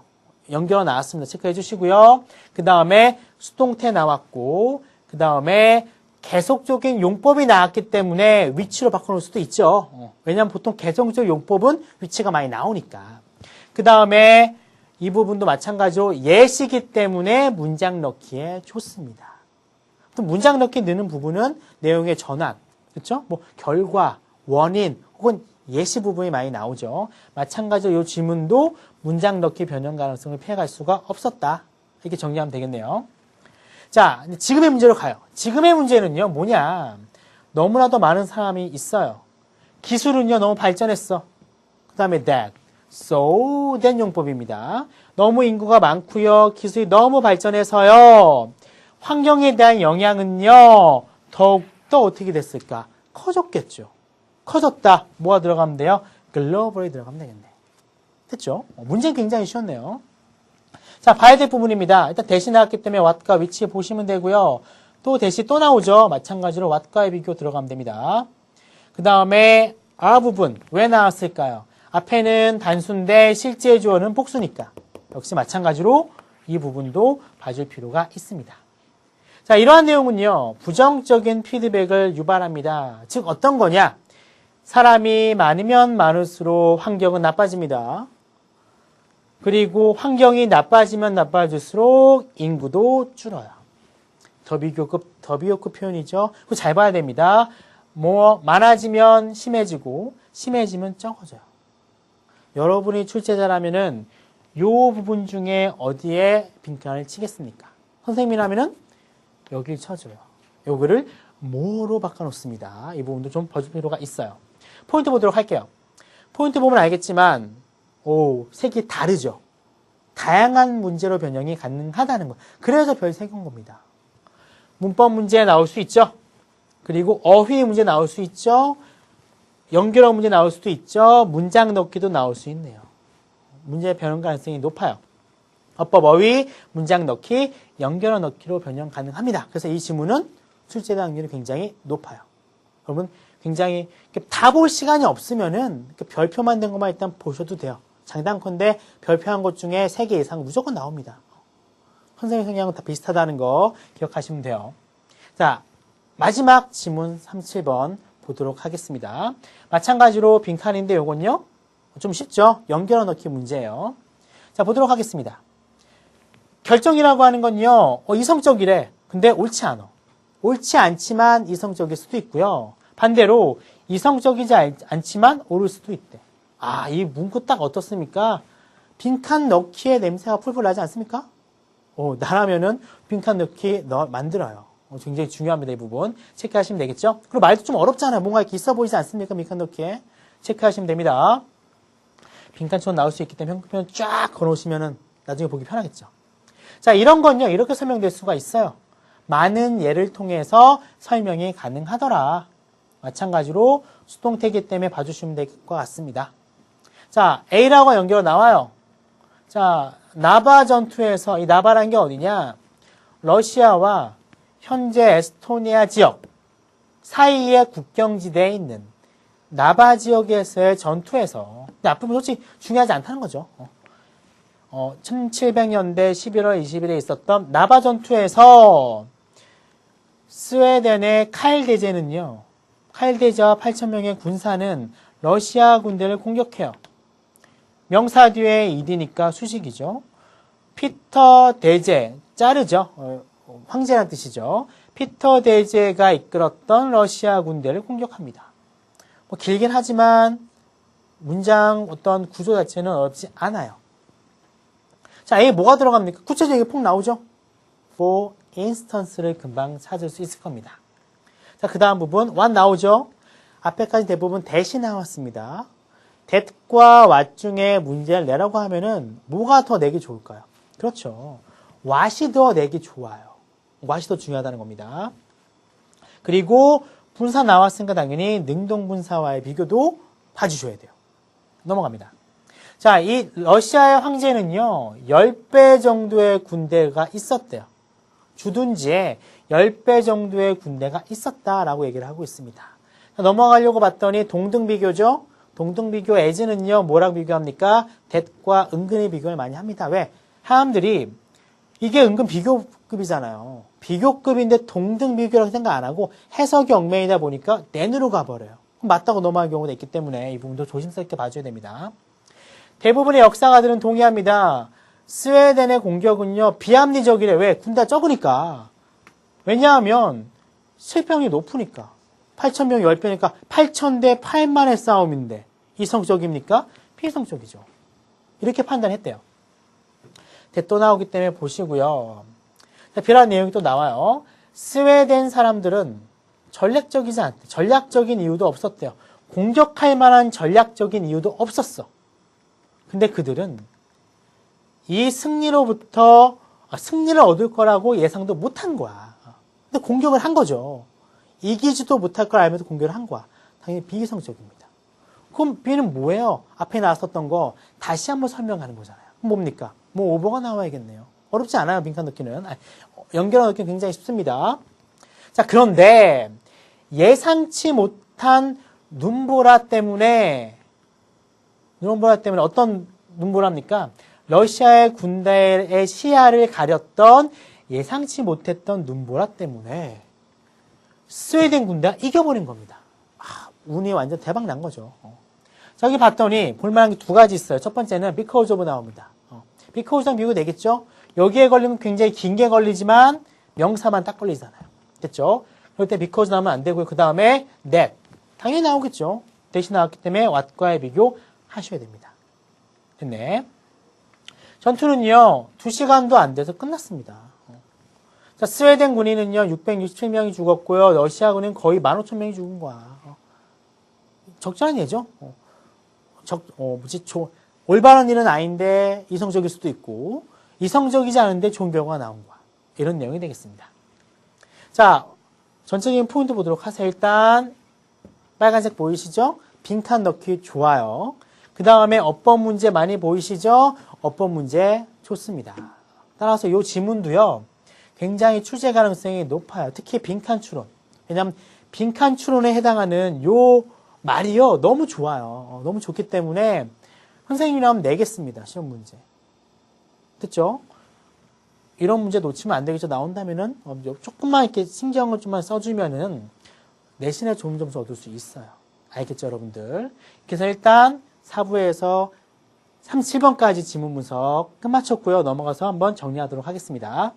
연결어 나왔습니다. 체크해 주시고요. 그 다음에 수동태 나왔고 그 다음에 계속적인 용법이 나왔기 때문에 위치로 바꿔놓을 수도 있죠. 왜냐하면 보통 계속적 용법은 위치가 많이 나오니까. 그 다음에 이 부분도 마찬가지로 예시기 때문에 문장 넣기에 좋습니다. 또 문장 넣기 넣는 부분은 내용의 전환, 그렇죠? 뭐 결과, 원인 혹은 예시 부분이 많이 나오죠. 마찬가지로 이 질문도 문장 넣기 변형 가능성을 피해갈 수가 없었다. 이렇게 정리하면 되겠네요. 자, 지금의 문제로 가요. 지금의 문제는요, 뭐냐. 너무나도 많은 사람이 있어요. 기술은요, 너무 발전했어. 그 다음에 that, so, that 용법입니다. 너무 인구가 많고요. 기술이 너무 발전해서요. 환경에 대한 영향은요, 더욱더 어떻게 됐을까? 커졌겠죠. 커졌다. 뭐가 들어가면 돼요? 글로벌이 들어가면 되겠네. 됐죠? 문제는 굉장히 쉬웠네요. 자, 봐야 될 부분입니다. 일단 대시 나왔기 때문에 what과 which 보시면 되고요. 또 대시 또 나오죠. 마찬가지로 what과의 비교 들어가면 됩니다. 그 다음에 are 부분 왜 나왔을까요? 앞에는 단수인데 실제 주어는 복수니까. 역시 마찬가지로 이 부분도 봐줄 필요가 있습니다. 자, 이러한 내용은요. 부정적인 피드백을 유발합니다. 즉 어떤 거냐? 사람이 많으면 많을수록 환경은 나빠집니다. 그리고 환경이 나빠지면 나빠질수록 인구도 줄어요. 더비교급 표현이죠. 그거 잘 봐야 됩니다. 많아지면 심해지고 심해지면 적어져요. 여러분이 출제자라면은 요 부분 중에 어디에 빈칸을 치겠습니까? 선생님이라면은 여길 쳐줘요. 요거를 뭐로 바꿔놓습니다. 이 부분도 좀 봐줄 필요가 있어요. 포인트 보도록 할게요. 포인트 보면 알겠지만 색이 다르죠. 다양한 문제로 변형이 가능하다는 거. 그래서 별 3개인 겁니다. 문법 문제 나올 수 있죠. 그리고 어휘 문제 나올 수 있죠. 연결어 문제 나올 수도 있죠. 문장 넣기도 나올 수 있네요. 문제 변형 가능성이 높아요. 어법, 어휘, 문장 넣기, 연결어 넣기로 변형 가능합니다. 그래서 이 지문은 출제 확률이 굉장히 높아요. 여러분 굉장히 다 볼 시간이 없으면은 별표만 된 것만 일단 보셔도 돼요. 장단컨대 별표한 것 중에 3개 이상 무조건 나옵니다. 선생님 성향은 다 비슷하다는 거 기억하시면 돼요. 자, 마지막 지문 37번 보도록 하겠습니다. 마찬가지로 빈칸인데 요건요 좀 쉽죠? 연결어 넣기 문제예요. 자, 보도록 하겠습니다. 결정이라고 하는 건요 이성적이래. 근데 옳지 않아. 옳지 않지만 이성적일 수도 있고요. 반대로 이성적이지 않지만 옳을 수도 있대. 이 문구 딱 어떻습니까? 빈칸 넣기의 냄새가 풀풀 나지 않습니까? 나라면은 빈칸 넣기 만들어요. 굉장히 중요합니다. 이 부분 체크하시면 되겠죠? 그리고 말도 좀 어렵잖아요. 뭔가 이렇게 있어 보이지 않습니까? 빈칸 넣기에 체크하시면 됩니다. 빈칸처럼 나올 수 있기 때문에 형표면 쫙 걸어오시면은 나중에 보기 편하겠죠. 자, 이런 건요 이렇게 설명될 수가 있어요. 많은 예를 통해서 설명이 가능하더라. 마찬가지로 수동태이기 때문에 봐주시면 될 것 같습니다. 자, A라고 연결어 나와요. 자, 나바 전투에서 이 나바라는 게 어디냐? 러시아와 현재 에스토니아 지역 사이의 국경지대에 있는 나바 지역에서의 전투에서 앞부분 솔직히 중요하지 않다는 거죠. 1700년대 11월 20일에 있었던 나바 전투에서 스웨덴의 카일 대제는요. 카일 대제와 8,000명의 군사는 러시아 군대를 공격해요. 명사 뒤에 이디니까 수식이죠. 피터 대제, 자르죠. 황제란 뜻이죠. 피터 대제가 이끌었던 러시아 군대를 공격합니다. 길긴 하지만 문장 어떤 구조 자체는 어렵지 않아요. 자, 여기 뭐가 들어갑니까? 구체적이게 폭 나오죠? For instance를 금방 찾을 수 있을 겁니다. 자, 그 다음 부분 what 나오죠? 앞에까지 대부분 that이 나왔습니다. that과 what 중에 문제를 내라고 하면은 뭐가 더 내기 좋을까요? 그렇죠. what이 더 내기 좋아요. what이 더 중요하다는 겁니다. 그리고 분사 나왔으니까 당연히 능동분사와의 비교도 봐주셔야 돼요. 넘어갑니다. 자, 이 러시아의 황제는요 10배 정도의 군대가 있었대요. 주둔지에 10배 정도의 군대가 있었다라고 얘기를 하고 있습니다. 넘어가려고 봤더니 동등비교죠. 동등비교 as는요 뭐라고 비교합니까? that과 은근히 비교를 많이 합니다. 왜? 사람들이 이게 은근 비교급이잖아요. 비교급인데 동등비교라고 생각 안 하고 해석이 얽매이다 보니까 then으로 가버려요. 그럼 맞다고 넘어갈 경우도 있기 때문에 이 부분도 조심스럽게 봐줘야 됩니다. 대부분의 역사가들은 동의합니다. 스웨덴의 공격은요 비합리적이래. 왜? 군대가 적으니까. 왜냐하면 실병이 높으니까. 8,000명 10배니까 8,000대 8만의 싸움인데 이성적입니까? 비이성적이죠. 이렇게 판단했대요. 또 나오기 때문에 보시고요. 비슷한 내용이 또 나와요. 스웨덴 사람들은 전략적이지 않대. 전략적인 이유도 없었대요. 공격할 만한 전략적인 이유도 없었어. 근데 그들은 이 승리로부터 승리를 얻을 거라고 예상도 못한 거야. 근데 공격을 한 거죠. 이기지도 못할 걸 알면서 공격을 한 거야. 당연히 비이성적입니다. 그럼 B는 뭐예요? 앞에 나왔었던 거 다시 한번 설명하는 거잖아요. 뭡니까? 뭐 오버가 나와야겠네요. 어렵지 않아요. 빈칸 넣기는. 연결어 넣기는 굉장히 쉽습니다. 자, 그런데 예상치 못한 눈보라 때문에 어떤 눈보라입니까? 러시아의 군대의 시야를 가렸던 예상치 못했던 눈보라 때문에 스웨덴 군대가 이겨버린 겁니다. 운이 완전 대박 난 거죠. 저기 봤더니 볼만한 게 두 가지 있어요. 첫 번째는 because of 나옵니다. because랑 비교 되겠죠? 여기에 걸리면 굉장히 긴 게 걸리지만 명사만 딱 걸리잖아요. 됐죠? 그럴 때 because 나오면 안 되고요. 그 다음에 that. 당연히 나오겠죠. that이 나왔기 때문에 what과의 비교 하셔야 됩니다. 됐네. 전투는요, 2시간도 안 돼서 끝났습니다. 자, 스웨덴 군인은요, 667명이 죽었고요. 러시아 군은 거의 15,000명이 죽은 거야. 적절한 예죠? 올바른 일은 아닌데 이성적일 수도 있고, 이성적이지 않은데 좋은 결과가 나온 거야. 이런 내용이 되겠습니다. 자, 전체적인 포인트 보도록 하세요. 일단, 빨간색 보이시죠? 빈칸 넣기 좋아요. 그 다음에 어법 문제 많이 보이시죠? 어법 문제 좋습니다. 따라서 이 지문도요, 굉장히 출제 가능성이 높아요. 특히 빈칸 추론. 왜냐하면 빈칸 추론에 해당하는 요 말이요, 너무 좋아요. 너무 좋기 때문에 선생님이라면 내겠습니다. 시험 문제. 됐죠? 이런 문제 놓치면 안 되겠죠. 나온다면은 조금만 이렇게 신경을 좀만 써주면은 내신에 좋은 점수 얻을 수 있어요. 알겠죠, 여러분들? 그래서 일단 4부에서 37번까지 지문 분석 끝마쳤고요. 넘어가서 한번 정리하도록 하겠습니다.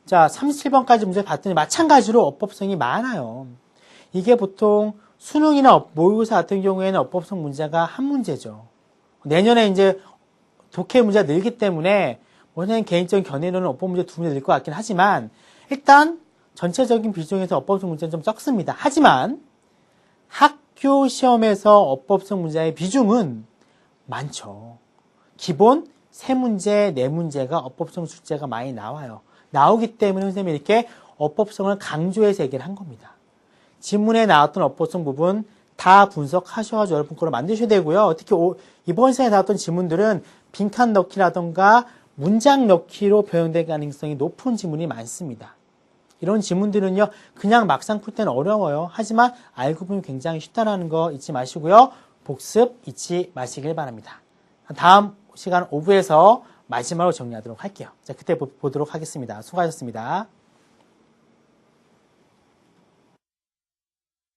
자, 37번까지 문제 봤더니 마찬가지로 어법성이 많아요. 이게 보통 수능이나 모의고사 같은 경우에는 어법성 문제가 한 문제죠. 내년에 이제 독해 문제가 늘기 때문에 원래는 개인적인 견해로는 어법 문제 2문제 늘 것 같긴 하지만 일단 전체적인 비중에서 어법성 문제는 좀 적습니다. 하지만 학교 시험에서 어법성 문제의 비중은 많죠. 기본 3문제, 4문제가 어법성 숙제가 많이 나와요. 나오기 때문에 선생님이 이렇게 어법성을 강조해서 얘기를 한 겁니다. 지문에 나왔던 어법성 부분 다 분석하셔가지고 여러분 거로 만드셔야 되고요. 특히 이번 시간에 나왔던 지문들은 빈칸 넣기라던가 문장 넣기로 변형될 가능성이 높은 지문이 많습니다. 이런 지문들은요, 그냥 막상 풀 때는 어려워요. 하지만 알고 보면 굉장히 쉽다는 거 잊지 마시고요. 복습 잊지 마시길 바랍니다. 다음 시간 5부에서 마지막으로 정리하도록 할게요. 자, 그때 보도록 하겠습니다. 수고하셨습니다.